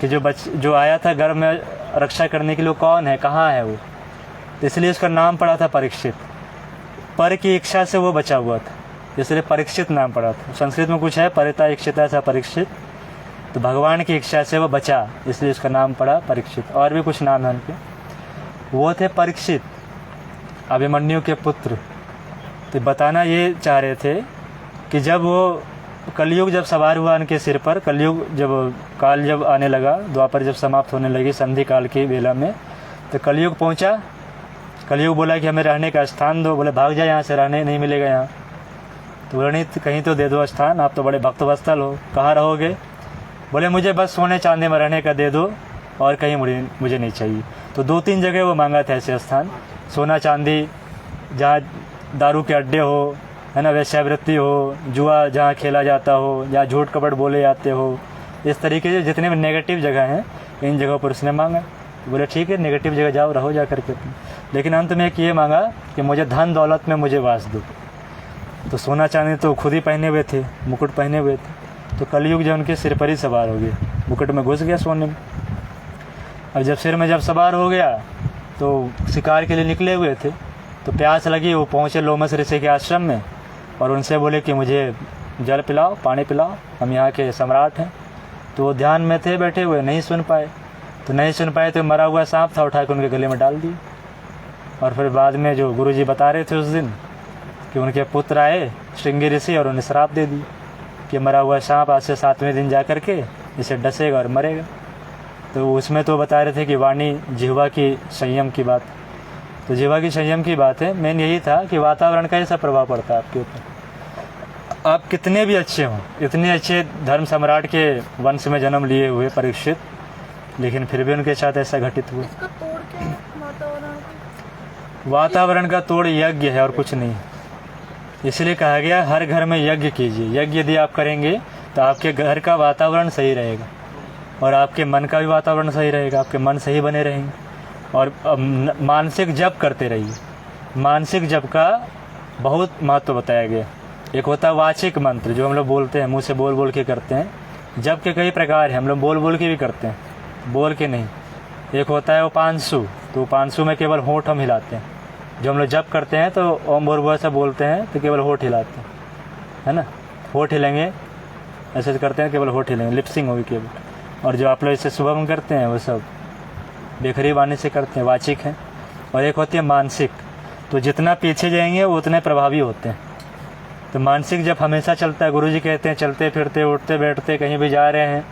कि जो आया था गर्भ में रक्षा करने के लिए कौन है, कहाँ है वो। तो इसलिए उसका नाम पड़ा था परीक्षित। पर की इच्छा से वो बचा हुआ था, इसलिए परीक्षित नाम पड़ा था। संस्कृत में कुछ है परिता इच्छिता सा परीक्षित, तो भगवान की इच्छा से वो बचा, इसलिए उसका नाम पड़ा परीक्षित। और भी कुछ नाम है उनके। वो थे परीक्षित, अभिमन्यु के पुत्र, तो बताना ये चाह रहे थे कि जब वो कलयुग जब सवार हुआ उनके सिर पर, कलयुग जब काल जब आने लगा, द्वापर जब समाप्त होने लगी संधि काल की बेला में, तो कलयुग पहुंचा। कलयुग बोला कि हमें रहने का स्थान दो। बोले भाग जाए यहाँ से, रहने नहीं मिलेगा यहाँ। तो बोले नहीं, कहीं तो दे दो स्थान, आप तो बड़े भक्तवत्सल हो, कहाँ रहोगे? बोले मुझे बस सोने चांदी में रहने का दे दो और कहीं मुझे नहीं चाहिए। तो 2-3 जगह वो मांगा था ऐसे स्थान, सोना चांदी, जहाँ दारू के अड्डे हो, है ना, वैश्यावृत्ति हो, जुआ जहाँ खेला जाता हो, जहाँ झूठ कपट बोले जाते हो, इस तरीके से जितने भी नेगेटिव जगह हैं इन जगहों पर उसने मांगा। तो बोले ठीक है, नेगेटिव जगह जाओ, रहो जा करके। लेकिन अंत में एक ये मांगा कि मुझे धन दौलत में मुझे वास दो। तो सोना चांदी तो खुद ही पहने हुए थे, मुकुट पहने हुए थे। तो कलयुग जो उनके सिर पर ही सवार हो गया, मुकुट में घुस गया सोने में। अब जब सिर में जब सवार हो गया तो शिकार के लिए निकले हुए थे, तो प्यास लगी, वो पहुँचे लोमस ऋषि के आश्रम में और उनसे बोले कि मुझे जल पिलाओ, पानी पिलाओ, हम यहाँ के सम्राट हैं। तो वो ध्यान में थे बैठे हुए, नहीं सुन पाए। तो मरा हुआ सांप था, उठा के उनके गले में डाल दिया। और फिर बाद में जो गुरुजी बता रहे थे उस दिन कि उनके पुत्र आए श्रृंगी ऋषि और उन्हें श्राप दे दी कि मरा हुआ सांप आज से 7वें दिन जा करके इसे डसेगा और मरेगा। तो उसमें तो बता रहे थे कि वाणी जिह्वा की संयम की बात। तो जिह्वा की संयम की बात है, मेन यही था कि वातावरण का ऐसा प्रभाव पड़ता है आपके ऊपर। आप कितने भी अच्छे हों, इतने अच्छे धर्म सम्राट के वंश में जन्म लिए हुए परीक्षित, लेकिन फिर भी उनके साथ ऐसा घटित हुआ। इसका तोड़ क्या है वातावरण का? वातावरण का तोड़ यज्ञ है और कुछ नहीं। इसलिए कहा गया हर घर में यज्ञ कीजिए। यज्ञ यदि आप करेंगे तो आपके घर का वातावरण सही रहेगा और आपके मन का भी वातावरण सही रहेगा, आपके मन सही बने रहेंगे। और मानसिक जप करते रहिए। मानसिक जप का बहुत महत्व बताया गया। एक होता है वाचिक मंत्र, जो हम लोग बोलते हैं, मुंह से बोल बोल के करते हैं। जप के कई प्रकार हैं, हम लोग बोल बोल के भी करते हैं, बोल के नहीं। एक होता है वो पांसु, तो पांसु में केवल होंठ हम हिलाते हैं। जो हम लोग जप करते हैं तो ओम भूर्भुवः से बोलते हैं तो केवल होंठ हिलाते हैं, है ना, होंठ हिलेंगे, ऐसे करते हैं केवल होंठ हिलेंगे, लिपसिंग होगी केवल। और जो आप लोग इसे सुबह में करते हैं वो सब बेखरी वाणी से करते हैं, वाचिक हैं। और एक होती है मानसिक, तो जितना पीछे जाएंगे वो उतने प्रभावी होते हैं। तो मानसिक जब हमेशा चलता है, गुरुजी कहते हैं चलते फिरते उठते बैठते कहीं भी जा रहे हैं,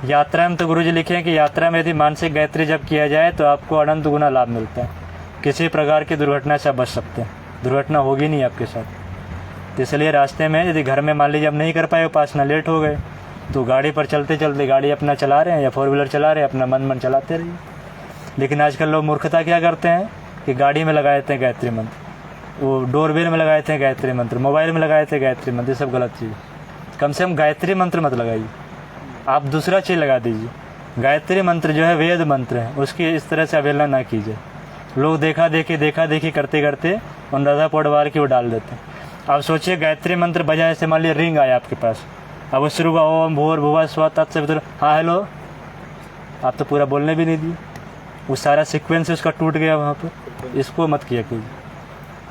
यात्रा में, तो गुरुजी लिखे हैं कि यात्रा में यदि मानसिक गायत्री जब किया जाए तो आपको अनंत गुना लाभ मिलता है। किसी प्रकार की दुर्घटना से आप बच सकते हैं, दुर्घटना होगी नहीं आपके साथ। तो इसलिए रास्ते में यदि घर में मान लीजिए आप नहीं कर पाए उपासना, लेट हो गए, तो गाड़ी पर चलते चलते, गाड़ी अपना चला रहे हैं या 4 व्हीलर चला रहे हैं, अपना मन चलाते रहिए। लेकिन आजकल लोग मूर्खता क्या करते हैं कि गाड़ी में लगा देते हैं गायत्री मंत्र, वो डोरबेल में लगाए थे गायत्री मंत्र, मोबाइल में लगाए थे गायत्री मंत्र, ये सब गलत चीज़। कम से कम गायत्री मंत्र मत लगाइए, आप दूसरा चीज़ लगा दीजिए। गायत्री मंत्र जो है वेद मंत्र है, उसकी इस तरह से अवहेलना ना कीजिए। लोग देखा देखी करते करते उन राधा पौडवार की वो डाल देते हैं। आप सोचिए गायत्री मंत्र बजाए से मान लीजिए रिंग आया आपके पास, अब वो शुरू हुआ ओम भूर्भुवः स्वः तत्सवितुर्, हाँ हेलो, आप तो पूरा बोलने भी नहीं दिए, वो सारा सीक्वेंस उसका टूट गया वहाँ पर। इसको मत किया कीजिए,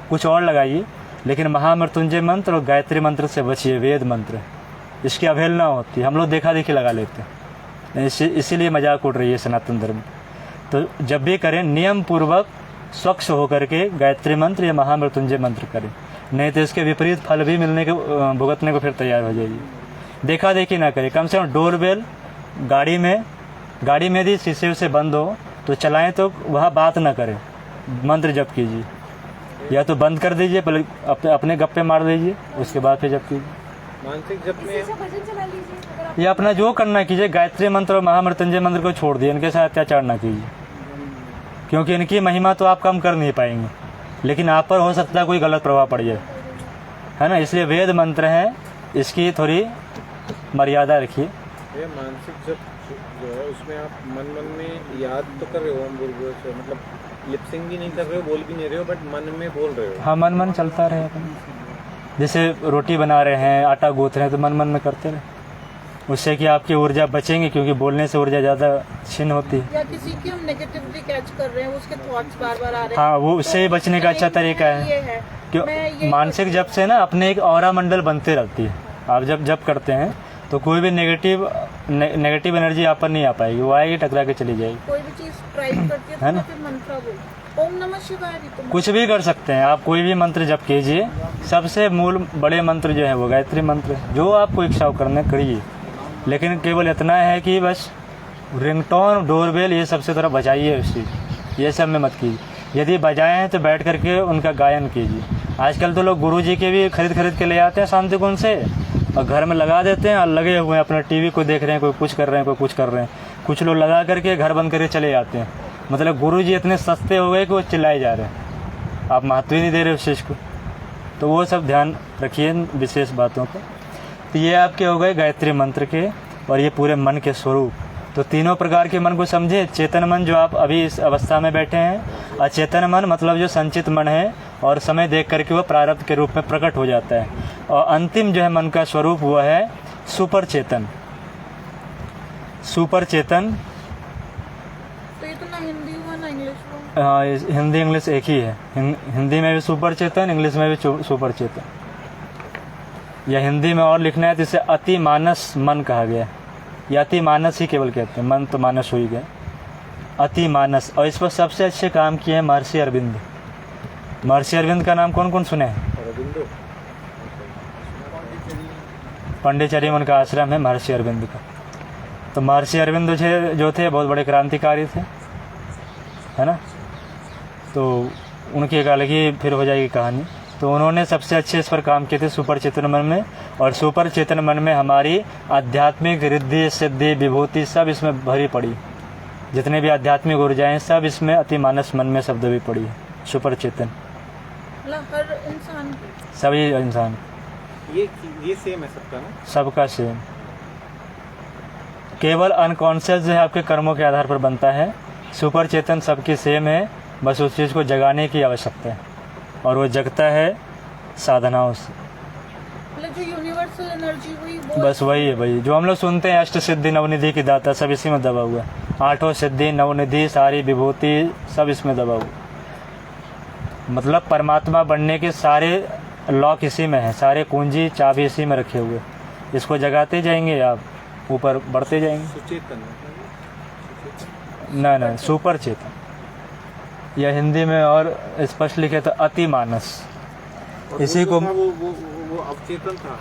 कुछ और लगाइए। लेकिन महामृत्युंजय मंत्र और गायत्री मंत्र से बचिए, वेद मंत्र, इसकी अवहेलना होती है। हम लोग देखा देखी लगा लेते हैं, इसीलिए मजाक उड़ रही है सनातन धर्म। तो जब भी करें नियम पूर्वक स्वच्छ होकर के गायत्री मंत्र या महामृत्युंजय मंत्र करें, नहीं तो इसके विपरीत फल भी मिलने के भुगतने को फिर तैयार हो जाइए। देखा देखी ना करें, कम से कम डोरबेल गाड़ी में यदि शीशे से बंद हो तो चलाएं, तो वह बात ना करें, मंत्र जप कीजिए। या तो बंद कर दीजिए, पहले अपने गप्पे मार दीजिए, उसके बाद फिर जप कीजिए। मानसिक जप में भजन चला लीजिए अगर आप। या अपना जो करना कीजिए, गायत्री मंत्र और महामृत्युंजय मंत्र को छोड़ दिए, इनके साथ अत्याचार ना कीजिए, क्योंकि इनकी महिमा तो आप कम कर नहीं पाएंगे, लेकिन आप पर हो सकता है कोई गलत प्रभाव पड़ जाए, है ना। इसलिए वेद मंत्र है, इसकी थोड़ी मर्यादा रखिए। ये मानसिक जप जो है उसमें आप मन में याद तो कर रहे हो ओम भूर्भुवः से, मतलब लिपसिंग भी नहीं कर रहे हो, बोल भी नहीं रहे हो, बट मन में बोल रहे हो। हाँ, मन चलता रहे अपन। जैसे रोटी बना रहे हैं, आटा गूंथ रहे हैं, तो मन में करते रहे, उससे कि आपकी ऊर्जा बचेंगी, क्योंकि बोलने से ऊर्जा ज़्यादा क्षीण होती है। या किसी की हम नेगेटिविटी कैच कर रहे हैं, उसके थॉट्स बार बार आ रहे हैं, हाँ, वो उससे ही बचने का अच्छा तरीका है। ये है क्यों मानसिक जप से ना अपने एक ऑरा मंडल बनते रहती है। आप जब जप करते हैं तो कोई भी नेगेटिव एनर्जी आप पर नहीं आ पाएगी, वो आएगी टकरा के चली जाएगी, कोई भी चीज ट्राई करती है है तो ना? फिर मंत्र बोल ओम नमः शिवाय भी तो कुछ भी कर सकते हैं आप, कोई भी मंत्र जप कीजिए। सबसे मूल बड़े मंत्र जो है वो गायत्री मंत्र, जो आपको इच्छा करने करिए। लेकिन केवल इतना है कि बस रिंगटोन, डोरबेल ये सबसे थोड़ा बचाइए उस चीज़, ये सब में मत कीजिए। यदि बजाए हैं तो बैठ करके उनका गायन कीजिए। आजकल तो लोग गुरुजी के भी खरीद के ले आते हैं शांति कुंज से और घर में लगा देते हैं और लगे हुए हैं अपना टीवी को देख रहे हैं, कोई कुछ कर रहे हैं, कोई कुछ कर रहे हैं। कुछ लोग लगा करके घर बंद करके चले जाते हैं। मतलब गुरुजी इतने सस्ते हो गए कि वो चिल्लाए जा रहे हैं, आप महत्व ही नहीं दे रहे उस चीज़ को। तो वो सब ध्यान रखिए विशेष बातों को। तो ये आपके हो गए गायत्री मंत्र के और ये पूरे मन के स्वरूप। तो तीनों प्रकार के मन को समझे। चेतन मन जो आप अभी इस अवस्था में बैठे हैं, अचेतन मन मतलब जो संचित मन है और समय देख करके वो प्रारब्ध के रूप में प्रकट हो जाता है। और अंतिम जो है मन का स्वरूप वो है सुपर चेतन। सुपर चेतन, तो ये तो ना हिंदी हुआ ना इंग्लिश हुआ। हाँ, हिंदी इंग्लिश एक ही है। हिंदी में भी सुपर चेतन, इंग्लिश में भी सुपर चेतन। या हिंदी में और लिखना है तो इसे अति मानस मन कहा गया है। या अति मानस ही केवल कहते हैं, मन तो मानस हो ही गए, अति मानस। और इस पर सबसे अच्छे काम किए हैं महर्षि अरविंद। महर्षि अरविंद का नाम कौन कौन सुने हैं? पांडिचेरी में उनका आश्रम है महर्षि अरविंद का। तो महर्षि अरविंद जो थे बहुत बड़े क्रांतिकारी थे, है ना। तो उनकी एक अलग ही फिर हो जाएगी कहानी। तो उन्होंने सबसे अच्छे इस पर काम किए थे सुपर चेतन मन में। और सुपर चेतन मन में हमारी आध्यात्मिक रिद्धि, सिद्धि, विभूति सब इसमें भरी पड़ी। जितने भी आध्यात्मिक ऊर्जाएं सब इसमें अति मानस मन में शब्द भी पड़ी है। सुपर चेतन मतलब हर इंसान की, सभी इंसान, ये सेम है सबका ना? सबका सेम। केवल अनकॉन्शियस जो है आपके कर्मों के आधार पर बनता है। सुपर चेतन सबकी सेम है, बस उस चीज़ को जगाने की आवश्यकता है और वो जगता है साधनाओं से। मतलब जो यूनिवर्सल एनर्जी हुई वो बस वही है भाई जो हम लोग सुनते हैं, अष्ट सिद्धि नवनिधि की दाता, सब इसी में दबा हुआ है। आठों सिद्धि, नवनिधि, सारी विभूति सब इसमें दबा हुआ। मतलब परमात्मा बनने के सारे लॉक इसी में है, सारे कुंजी चाबी इसी में रखे हुए। इसको जगाते जाएंगे आप, ऊपर बढ़ते जाएंगे। सुचेतन ना सुपर चेतन, या हिंदी में और स्पष्ट लिखे तो अति मानस। इसी को वो अवचेतन था,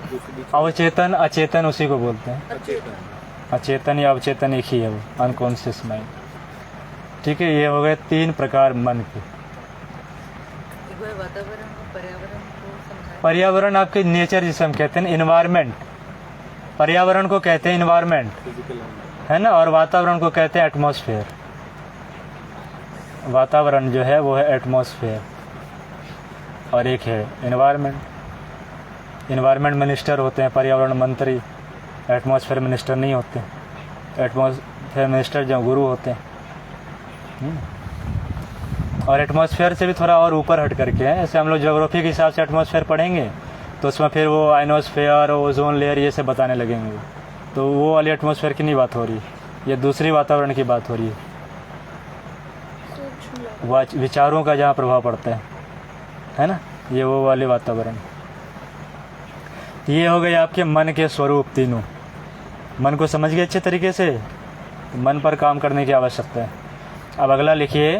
अवचेतन अचेतन उसी को बोलते हैं। अचेतन। अचेतन या अवचेतन एक ही है, वो अनकॉन्शियस माइंड। ठीक है, ये हो गए तीन प्रकार मन के। एक बार वातावरण को, पर्यावरण को समझाएं। पर्यावरण आपके नेचर जिसे हम कहते हैं, इन्वायरमेंट। पर्यावरण को कहते हैं इन्वायरमेंट, है ना। और वातावरण को कहते हैं एटमॉस्फेयर। वातावरण जो है वो है एटमॉस्फेयर और एक है इन्वायरमेंट। इन्वायरमेंट मिनिस्टर होते हैं पर्यावरण मंत्री, एटमॉस्फेयर मिनिस्टर नहीं होते। एटमॉस्फेयर मिनिस्टर जो गुरु होते हैं। और एटमॉस्फेयर से भी थोड़ा और ऊपर हट करके है। जैसे हम लोग ज्योग्राफी के हिसाब से एटमॉस्फेयर पढ़ेंगे तो उसमें फिर वो आइनोस्फेयर, ओजोन लेयर ये सब बताने लगेंगे। तो वो वाली एटमॉस्फेयर की नहीं बात हो रही, ये दूसरी वातावरण की बात हो रही है। विचारों का जहाँ प्रभाव पड़ता है ना, ये वो वाले वातावरण। ये हो गए आपके मन के स्वरूप तीनों। मन को समझ गए अच्छे तरीके से, तो मन पर काम करने की आवश्यकता है। अब अगला लिखिए,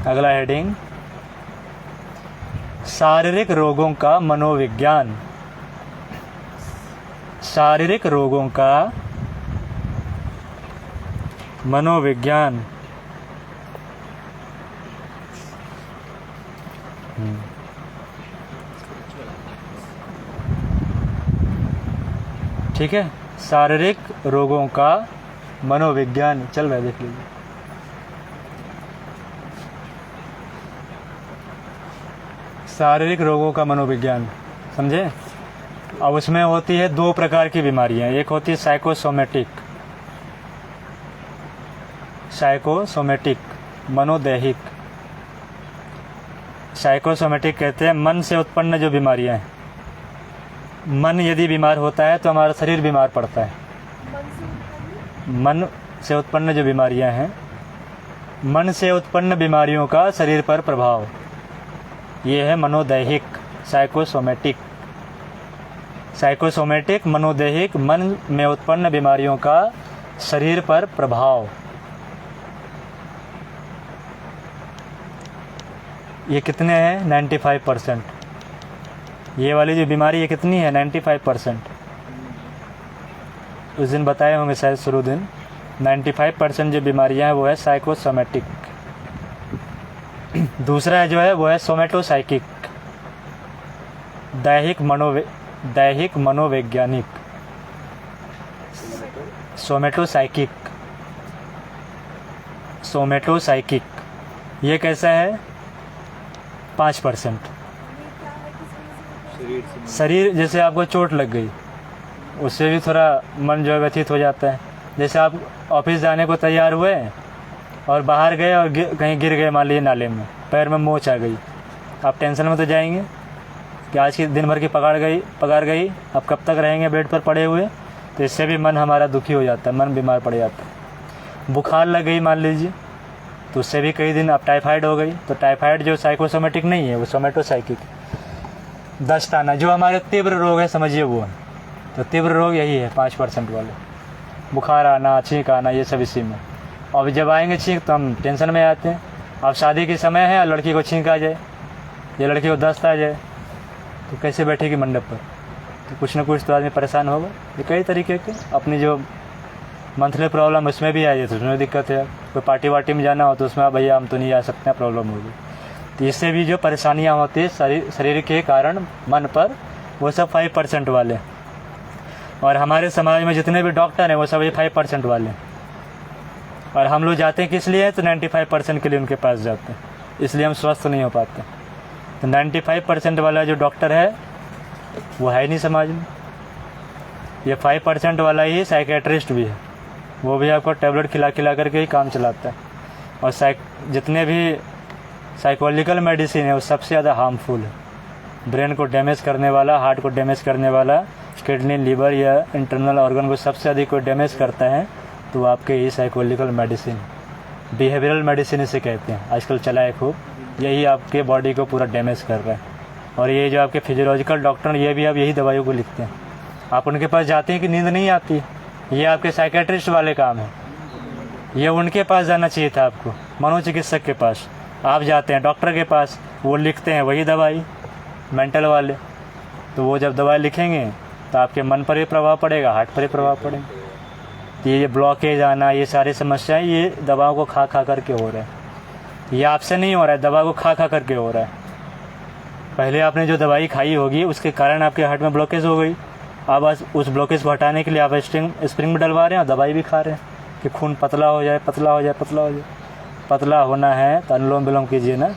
अगला हेडिंग, शारीरिक रोगों का मनोविज्ञान। शारीरिक रोगों का मनोविज्ञान। ठीक है, शारीरिक रोगों का मनोविज्ञान चल रहा है, देख लीजिए। शारीरिक रोगों का मनोविज्ञान, समझे। अब उसमें होती है दो प्रकार की बीमारियां। एक होती है साइकोसोमेटिक, साइकोसोमेटिक मनोदैहिक। साइकोसोमेटिक कहते हैं मन से उत्पन्न जो बीमारियां हैं। मन यदि बीमार होता है तो हमारा शरीर बीमार पड़ता है। मन से उत्पन्न जो बीमारियां हैं, मन से उत्पन्न बीमारियों का शरीर पर प्रभाव, ये है मनोदैहिक, साइकोसोमेटिक। साइकोसोमेटिक मनोदैहिक, मन में उत्पन्न बीमारियों का शरीर पर प्रभाव। ये कितने हैं 95%। ये वाली जो बीमारी ये कितनी है 95%। उस दिन बताए होंगे शायद शुरू दिन 95% जो बीमारियां हैं वो है साइकोसोमेटिक। दूसरा है जो है वो है सोमेटोसाइकिक, दैहिक मनोवैज्ञानिक। सोमेटोसाइकिक ये कैसा है 5%। शरीर जैसे आपको चोट लग गई उससे भी थोड़ा मन जो है व्यथित हो जाता है। जैसे आप ऑफिस जाने को तैयार हुए और बाहर गए और कहीं गिर गए, मान लीजिए नाले में, पैर में मोच आ गई, आप टेंशन में तो जाएंगे कि आज की दिन भर की पगार गई, अब कब तक रहेंगे बेड पर पड़े हुए। तो इससे भी मन हमारा दुखी हो जाता है, मन बीमार पड़ जाता है। बुखार लग गई मान लीजिए, तो उससे भी कई दिन अब टाइफाइड हो गई। तो टाइफाइड जो साइकोसोमेटिक नहीं है, वो सोमेटोसाइकिक। दस्त आना जो हमारे तीव्र रोग है समझिए वो है। तो तीव्र रोग यही है 5% वाले, बुखार आना, छींक आना, ये सब इसी में। और जब आएंगे छींक तो हम टेंशन में आते हैं। अब शादी के समय है, लड़की को छींक आ जाए या लड़की को दस्त आ जाए तो कैसे बैठेगी मंडप पर? तो कुछ ना कुछ तो आदमी परेशान होगा। ये कई तरीके के अपनी जो मंथली प्रॉब्लम उसमें भी आ जाए तो उसमें दिक्कत है। कोई पार्टी वार्टी में जाना हो तो उसमें भैया हम तो नहीं आ सकते हैं, प्रॉब्लम होगी। तो इससे भी जो परेशानियाँ होती है शरीर के कारण मन पर, वो सब 5% वाले। और हमारे समाज में जितने भी डॉक्टर हैं वो सब ये 5% वाले। और हम लोग जाते हैं किस लिए? तो 95% के लिए उनके पास जाते हैं, इसलिए हम स्वस्थ नहीं हो पाते। तो 95% वाला जो डॉक्टर है वो है ही नहीं समाज में। ये 5% वाला ही साइकेट्रिस्ट भी है, वो भी आपको टैबलेट खिला करके ही काम चलाता है। और जितने भी साइकोलॉजिकल मेडिसिन है वो सबसे ज़्यादा हार्मफुल है। ब्रेन को डैमेज करने वाला, हार्ट को डैमेज करने वाला, किडनी, लीवर या इंटरनल ऑर्गन को सबसे अधिक कोई डैमेज करता है तो वो आपके ये साइकोलॉजिकल मेडिसिन, बिहेवियरल मेडिसिन इसे कहते हैं, आजकल चला है खूब। यही आपके बॉडी को पूरा डैमेज कर रहा है। और ये जो आपके फिजियोलॉजिकल डॉक्टर, ये भी अब यही दवाइयों को लिखते हैं। आप उनके पास जाते हैं कि नींद नहीं आती, ये आपके साइकेट्रिस्ट वाले काम है। ये उनके पास जाना चाहिए था आपको, मनोचिकित्सक के पास। आप जाते हैं डॉक्टर के पास, वो लिखते हैं वही दवाई, मेंटल वाले। तो वो जब दवाई लिखेंगे तो आपके मन पर भी प्रभाव पड़ेगा, हार्ट पर भी प्रभाव पड़ेगा। तो ये ब्लॉकेज आना, ये सारी समस्याएं ये दवाओं को खा करके हो रहा है। ये आपसे नहीं हो रहा है, दवा को खा करके हो रहा है। पहले आपने जो दवाई खाई होगी उसके कारण आपके हार्ट में ब्लॉकेज हो गई। अब उस ब्लॉकेज को हटाने के लिए आप स्प्रिंग में डलवा रहे हैं और दवाई भी खा रहे हैं कि खून पतला हो जाए। पतला होना है तो अनुलोम विलोम कीजिए ना।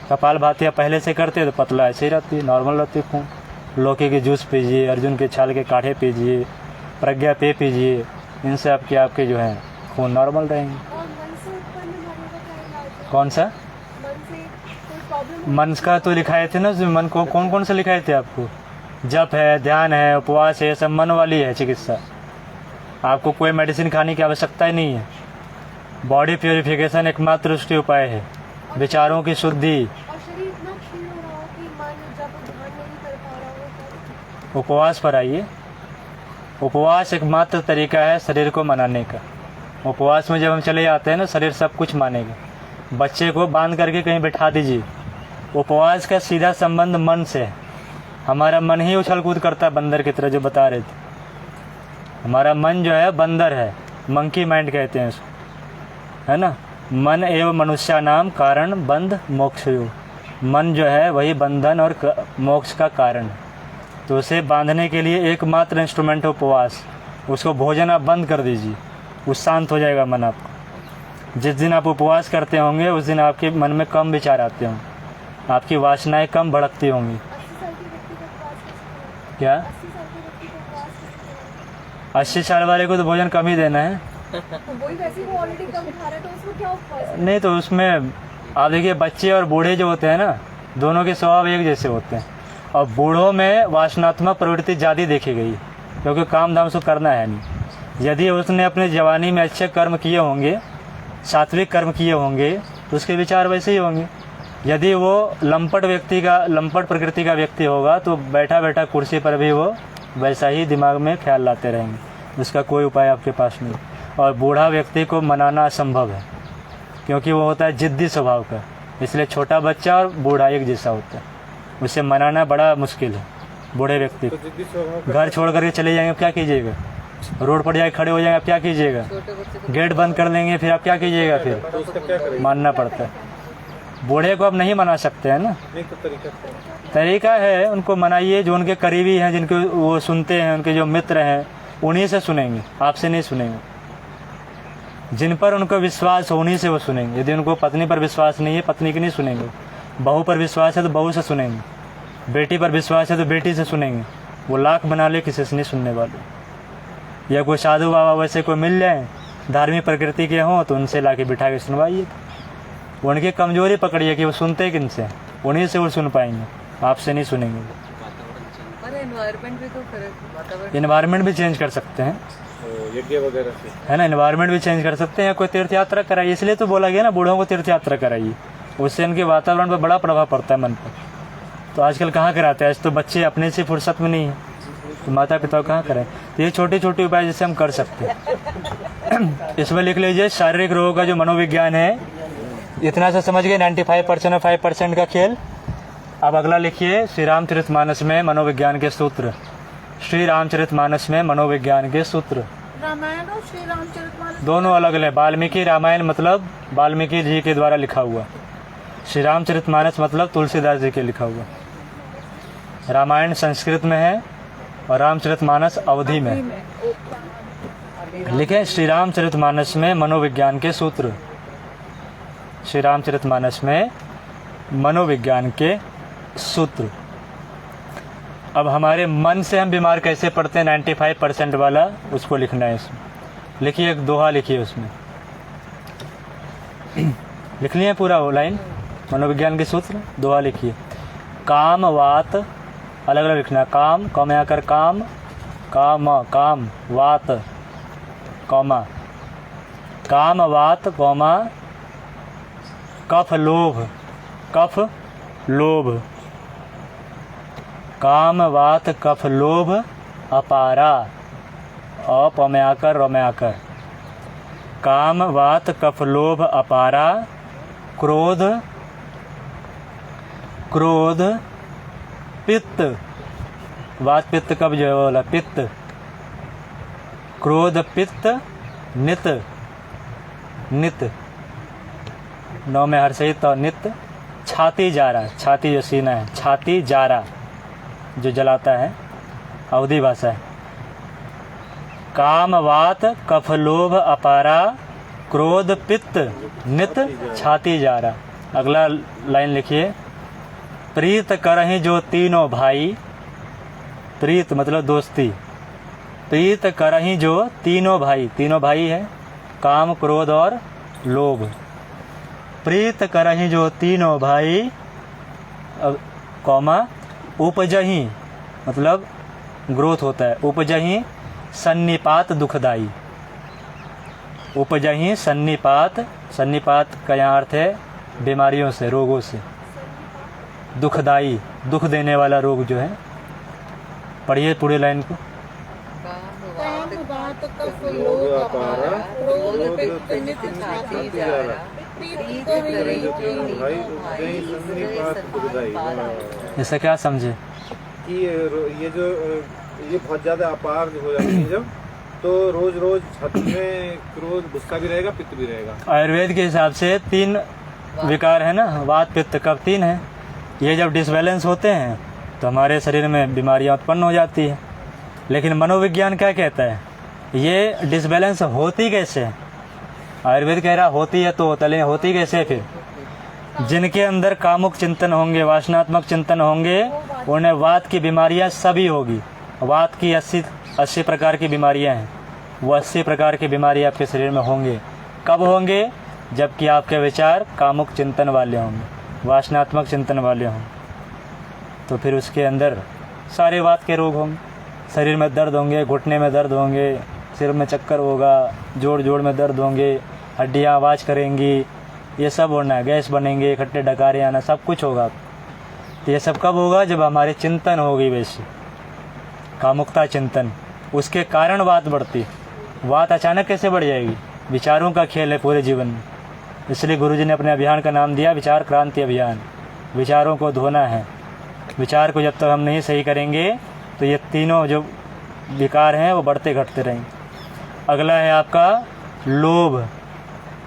कपालभाति आप पहले से करते तो पतला ऐसे ही रहती है, नॉर्मल रहती है खून। लौकी के जूस पीजिए, अर्जुन के छाल के काढ़े पीजिए, प्रज्ञा पेय पीजिए, इनसे आपके जो हैं खून नॉर्मल रहेंगे। कौन सा? मन का तो लिखाए थे ना, मन को कौन से लिखाए थे आपको? जप है, ध्यान है, उपवास है, सब मन वाली है चिकित्सा। आपको कोई मेडिसिन खाने की आवश्यकता ही नहीं है। बॉडी प्योरिफिकेशन एकमात्र उसके उपाय है, विचारों की शुद्धि। उपवास पर आइए। उपवास एकमात्र तरीका है शरीर को मनाने का। उपवास में जब हम चले जाते हैं ना, शरीर सब कुछ मानेगा। बच्चे को बांध करके कहीं बैठा दीजिए। उपवास का सीधा संबंध मन से है। हमारा मन ही उछल कूद करता है बंदर की तरह, जो बता रहे थे। हमारा मन जो है बंदर है, मंकी माइंड कहते हैं उसको, है ना। मन एवं मनुष्य नाम कारण बंध मोक्षयो। मन जो है वही बंधन और मोक्ष का कारण है। तो उसे बांधने के लिए एकमात्र इंस्ट्रूमेंट है उपवास। उसको भोजन आप बंद कर दीजिए, उस शांत हो जाएगा मन आपका। जिस दिन आप उपवास करते होंगे उस दिन आपके मन में कम विचार आते होंगे, आपकी वासनाएं कम भड़कती होंगी। क्या 80 साल वाले को तो भोजन कम ही देना है। नहीं तो उसमें आप देखिए, बच्चे और बूढ़े जो होते हैं ना, दोनों के स्वभाव एक जैसे होते हैं। और बूढ़ों में वासनात्मक प्रवृत्ति ज़्यादा देखी गई, क्योंकि काम धाम से करना है नहीं। यदि उसने अपने जवानी में अच्छे कर्म किए होंगे, सात्विक कर्म किए होंगे, तो उसके विचार वैसे ही होंगे। यदि वो लंपट प्रकृति का व्यक्ति होगा तो बैठा बैठा कुर्सी पर भी वो वैसा ही दिमाग में ख्याल लाते रहेंगे, उसका कोई उपाय आपके पास नहीं। और बूढ़ा व्यक्ति को मनाना असंभव है, क्योंकि वो होता है जिद्दी स्वभाव का। इसलिए छोटा बच्चा और बूढ़ा एक जैसा होता है, उसे मनाना बड़ा मुश्किल है। बूढ़े व्यक्ति तो जिद्दी स्वभाव का घर छोड़ करके चले जाएंगे, आप क्या कीजिएगा? रोड पर जाके खड़े हो जाएंगे, आप क्या कीजिएगा? छोटे बच्चे को गेट बंद कर लेंगे, फिर आप क्या कीजिएगा? फिर तो उसका क्या करेंगे? मानना पड़ता है। बूढ़े को आप नहीं मना सकते हैं ना, नहीं तो तरीका क्या है? तरीका है उनको मनाइए, जो उनके करीबी हैं, जिनको वो सुनते हैं, उनके जो मित्र हैं, उन्हीं से सुनेंगे, आपसे नहीं सुनेंगे। जिन पर उनको विश्वास हो उन्हीं से वो सुनेंगे। यदि उनको पत्नी पर विश्वास नहीं है, पत्नी की नहीं सुनेंगे। बहू पर विश्वास है तो बहू से सुनेंगे, बेटी पर विश्वास है तो बेटी से सुनेंगे। वो लाख बना ले, किसी से नहीं सुनने वाले। या कोई साधु बाबा वैसे कोई मिल जाए, धार्मिक प्रकृति के हों, तो उनसे ला के बिठा के सुनवाइए। उनकी कमजोरी पकड़िए कि वो सुनते किन से, उन्हीं से वो सुन पाएंगे, आपसे नहीं सुनेंगे। और एनवायरनमेंट भी तो फर्क, वातावरण इन्वायरमेंट भी चेंज कर सकते हैं, तो यज्ञ वगैरह से है ना, इन्वायरमेंट भी चेंज कर सकते हैं। कोई तीर्थ यात्रा कराइए, इसलिए तो बोला गया ना बूढ़ों को तीर्थ यात्रा कराइए, उससे उनके वातावरण पर बड़ा प्रभाव पड़ता है मन पर। तो आजकल कहाँ कराते हैं? आज तो बच्चे अपने से फुर्सत में नहीं है, तो माता पिता कहाँ करें? तो ये छोटे छोटे उपाय जैसे हम कर सकते हैं। इसमें लिख लीजिए, शारीरिक रोगों का जो मनोविज्ञान है, इतना सा समझ गए, 95% और 5% का खेल। अब अगला लिखिए, श्री रामचरितमानस में मनोविज्ञान के सूत्र। श्री रामचरितमानस में मनोविज्ञान के सूत्र रामायण और श्री रामचरितमानस दोनों अलग अलग। वाल्मीकि रामायण मतलब वाल्मीकि जी के द्वारा लिखा हुआ, श्री रामचरितमानस मतलब तुलसीदास जी के लिखा हुआ। रामायण संस्कृत में है और रामचरितमानस अवधी में है। लिखें, श्री रामचरितमानस में मनोविज्ञान के सूत्र। श्री रामचरितमानस में मनोविज्ञान के सूत्र। अब हमारे मन से हम बीमार कैसे पड़ते हैं, 95% वाला, उसको लिखना है इसमें। लिखिए, एक दोहा लिखिए उसमें। लिख लिए पूरा वो लाइन, मनोविज्ञान के सूत्र, दोहा लिखिए। काम वात, अलग अलग लिखना, काम कौम में आकर काम, काम काम वात कौमा, काम वात कौमा कफ लोभ, कफ लोभ, काम वात कफ लोभ अपारा, अपम्याकर रम्याकर, काम वात कफ लोभ अपारा, क्रोध, क्रोध पित्त, वात पित्त कब जो है वो वाला पित्त, क्रोध पित्त नित, नित नौ में हर सहित और नित, छाती जारा, छाती जो सीना है, छाती जारा जो जलाता है, अवधी भाषा है। काम वात कफ लोभ अपारा, क्रोध पित्त नित छाती जारा। अगला लाइन लिखिए, प्रीत करहि जो तीनों भाई, प्रीत मतलब दोस्ती, प्रीत करहि जो तीनों भाई, तीनों भाई है काम क्रोध और लोभ। प्रीत करहि जो तीनों भाई, कौमा उपजही मतलब ग्रोथ होता है, उपजही सन्निपात दुखदाई, उपजही सन्निपात, सन्निपात का यहाँ अर्थ है बीमारियों से, रोगों से, दुखदाई दुख देने वाला रोग जो है। पढ़िए पूरी लाइन को। काम वात कफ लोभ लोभ अपारा, क्रोध पित्त पित्त नित छाती छाती जारा, जारा, प्रीत प्रीत करहि करहि जो जो तीनों भाई भाई, उपजही सन्निपात दुखदाई। इससे क्या समझे? कि ये जो ये बहुत ज़्यादा अपार हो जाती है जब, तो रोज रोज छाती में क्रोध, गुस्सा भी रहेगा, पित्त भी रहेगा। आयुर्वेद के हिसाब से 3 विकार है ना, वात पित्त कफ 3 है। ये जब डिसबैलेंस होते हैं तो हमारे शरीर में बीमारियां उत्पन्न हो जाती है। लेकिन मनोविज्ञान क्या कहता है, ये डिसबैलेंस होती कैसे है? आयुर्वेद कह रहा होती है तो होता, लेकिन होती कैसे फिर? जिनके अंदर कामुक चिंतन होंगे, वासनात्मक चिंतन होंगे, उन्हें वात की बीमारियां सभी होगी। वात की 80 प्रकार की बीमारियां हैं, वो 80 प्रकार की बीमारियां आपके शरीर में होंगे। कब होंगे? जबकि आपके विचार कामुक चिंतन वाले होंगे, वासनात्मक चिंतन वाले होंगे, तो फिर उसके अंदर सारे वात के रोग होंगे। शरीर में दर्द होंगे, घुटने में दर्द होंगे, सिर में चक्कर होगा, जोड़ जोड़ में दर्द होंगे, हड्डियाँ आवाज़ करेंगी, ये सब होना है, गैस बनेंगे, खट्टे डकारे आना, सब कुछ होगा। तो ये सब कब होगा? जब हमारे चिंतन होगी वैसी कामुकता चिंतन, उसके कारण वात बढ़ती। वात अचानक कैसे बढ़ जाएगी? विचारों का खेल है पूरे जीवन में। इसलिए गुरुजी ने अपने अभियान का नाम दिया विचार क्रांति अभियान। विचारों को धोना है। विचार को जब तक हम नहीं सही करेंगे तो ये तीनों जो विकार हैं वो बढ़ते घटते रहेंगे। अगला है आपका लोभ।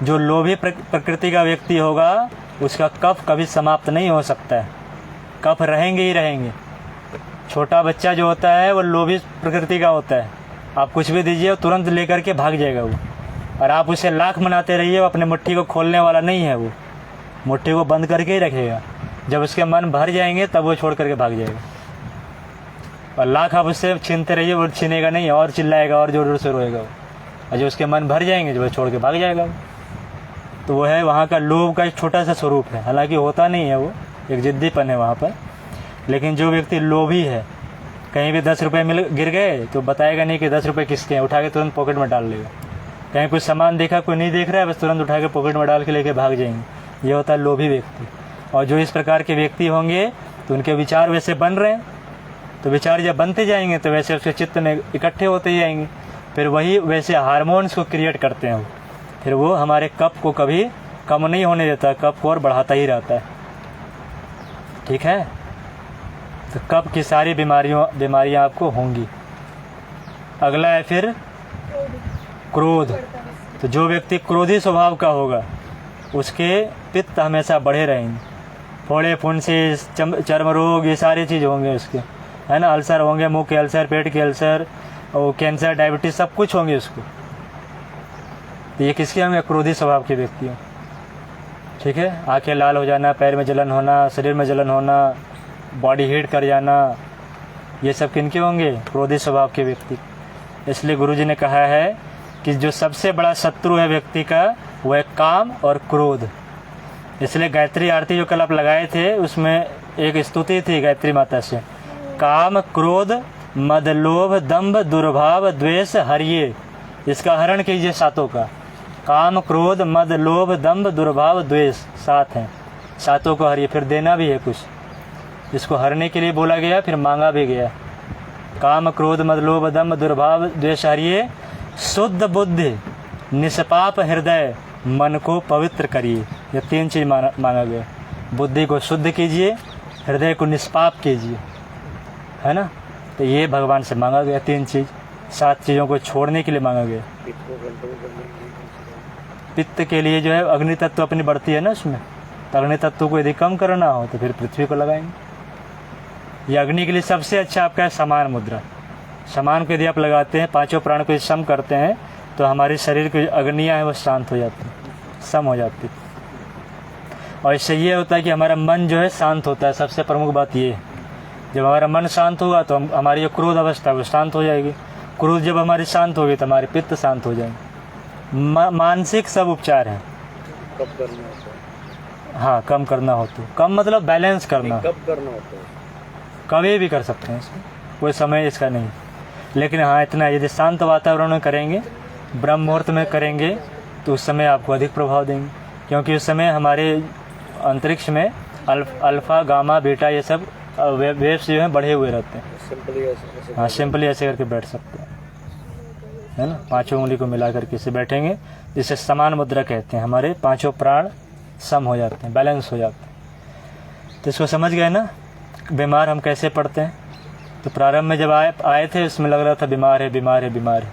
जो लोभी प्रकृति का व्यक्ति होगा उसका कफ कभी समाप्त नहीं हो सकता है, कफ रहेंगे ही रहेंगे। छोटा बच्चा जो होता है वो लोभी प्रकृति का होता है, आप कुछ भी दीजिए वो तुरंत लेकर के भाग जाएगा वो, और आप उसे लाख मनाते रहिए वो अपने मुट्ठी को खोलने वाला नहीं है, वो मुट्ठी को बंद करके ही रखेगा। जब उसके मन भर जाएंगे तब वो छोड़ करके भाग जाएगा। और लाख आप उससे छीनते रहिए वो छीनेगा नहीं, और चिल्लाएगा और जोर जोर से रोएगा वो, और जो उसके मन भर जाएंगे जो वो छोड़ के भाग जाएगा वो। तो वो है वहाँ का लोभ का एक छोटा सा स्वरूप है, हालांकि होता नहीं है, वो एक जिद्दीपन है वहाँ पर। लेकिन जो व्यक्ति लोभी है, कहीं भी 10 रुपये गिर गए तो बताएगा नहीं कि 10 रुपये किसके हैं, उठा के तुरंत पॉकेट में डाल लेगा। कहीं कुछ सामान देखा कोई नहीं देख रहा है, बस तुरंत उठा के पॉकेट में डाल के लेके भाग जाएंगे। ये होता है लोभी व्यक्ति। और जो इस प्रकार के व्यक्ति होंगे तो उनके विचार वैसे बन रहे हैं, तो विचार जब बनते जाएंगे तो वैसे उसके चित्त में इकट्ठे होते जाएंगे, फिर वही वैसे हार्मोन्स को क्रिएट करते हैं, फिर वो हमारे कप को कभी कम नहीं होने देता, कप को और बढ़ाता ही रहता है। ठीक है, तो कप की सारी बीमारियां आपको होंगी। अगला है फिर क्रोध। तो जो व्यक्ति क्रोधी स्वभाव का होगा उसके पित्त हमेशा बढ़े रहेंगे, फोड़े फुंसी, चर्म रोग, ये सारी चीज़ होंगे उसके, है ना। अल्सर होंगे, मुंह के अल्सर, पेट के अल्सर, और कैंसर, डायबिटीज, सब कुछ होंगे उसको। तो ये किसके होंगे? क्रोधी स्वभाव के व्यक्ति हों। ठीक है, आंखें लाल हो जाना, पैर में जलन होना, शरीर में जलन होना, बॉडी हीट कर जाना, ये सब किनके होंगे? क्रोधी स्वभाव के व्यक्ति। इसलिए गुरुजी ने कहा है कि जो सबसे बड़ा शत्रु है व्यक्ति का वो है काम और क्रोध। इसलिए गायत्री आरती जो कल आप लगाए थे उसमें एक स्तुति थी गायत्री माता से, काम क्रोध मद लोभ दंभ दुर्भाव द्वेष हरिये। इसका हरण कीजिए सातों का। काम क्रोध मद लोभ दंभ दुर्भाव द्वेष, 7 हैं, सातों को हरिये। फिर देना भी है कुछ, इसको हरने के लिए बोला गया, फिर मांगा भी गया। काम क्रोध मद लोभ दंभ दुर्भाव द्वेष हरिये, शुद्ध बुद्धि निष्पाप हृदय मन को पवित्र करिए। ये 3 चीज मांगा गया। बुद्धि को शुद्ध कीजिए, हृदय को निष्पाप कीजिए, है ना। तो ये भगवान से मांगा गया 3 चीज, 7 चीज़ों को छोड़ने के लिए मांगा गया। पित्त के लिए जो है अग्नि तत्व अपनी बढ़ती है ना उसमें, तो अग्नि तत्व को यदि कम करना हो तो फिर पृथ्वी को लगाएंगे। ये अग्नि के लिए सबसे अच्छा आपका है समान मुद्रा। समान को यदि आप लगाते हैं, 5 प्राण को सम करते हैं, तो हमारे शरीर की अग्नियाँ हैं वो शांत हो जाती हैं, सम हो जाती है। और इससे ये होता है कि हमारा मन जो है शांत होता है। सबसे प्रमुख बात ये है, जब हमारा मन शांत होगा तो हमारी जो क्रोध अवस्था है वो शांत हो जाएगी। क्रोध जब हमारी शांत होगी तो हमारे पित्त शांत हो जाएंगे। मानसिक सब उपचार हैं। कब करना होता है? हाँ, कम करना हो तो कम मतलब बैलेंस करना। कब करना होता है? कभी भी कर सकते हैं, इसमें कोई समय इसका नहीं। लेकिन हाँ इतना, यदि शांत वातावरण में करेंगे, ब्रह्म मुहूर्त में करेंगे, तो उस समय आपको अधिक प्रभाव देंगे। क्योंकि उस समय हमारे अंतरिक्ष में अल्फा गामा बीटा ये सब वेव्स जो हैं बढ़े हुए रहते हैं। हाँ, सिंपली ऐसे करके बैठ सकते हैं, है ना। 5 उंगली को मिला करके इसे बैठेंगे, जिसे समान मुद्रा कहते हैं। हमारे 5 प्राण सम हो जाते हैं, बैलेंस हो जाते हैं। तो इसको समझ गए ना, बीमार हम कैसे पड़ते हैं। तो प्रारंभ में जब आए थे उसमें लग रहा था बीमार है बीमार है बीमार है,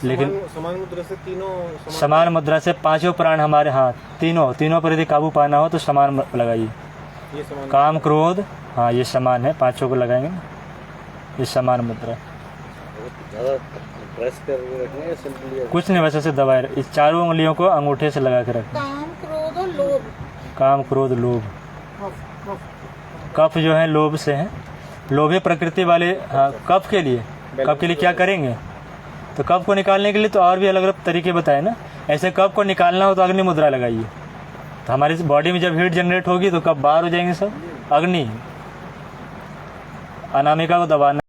लेकिन समान मुद्रा से तीनों समान मुद्रा से 5 प्राण हमारे, हाँ तीनों पर यदि काबू पाना हो तो समान लगाइए। ये समान काम क्रोध, हाँ ये समान है, 5 को लगाएंगे ना, ये समान मुद्रा। ज़्यादा प्रेस करके रखना है, सिंपली कुछ नहीं, वैसे से दबाए। इस 4 उंगलियों को अंगूठे से लगा के रखें। काम क्रोध और लोभ। काम क्रोध लोभ, कफ जो है लोभ से है, लोभे प्रकृति वाले। हाँ, कफ के लिए क्या करेंगे? तो कफ को निकालने के लिए तो और भी अलग अलग तरीके बताए ना। ऐसे कफ को निकालना हो तो अग्नि मुद्रा लगाइए, तो हमारी बॉडी में जब हीट जनरेट होगी तो कफ बाहर हो जाएंगे सब। अग्नि, अनामिका को दबाना।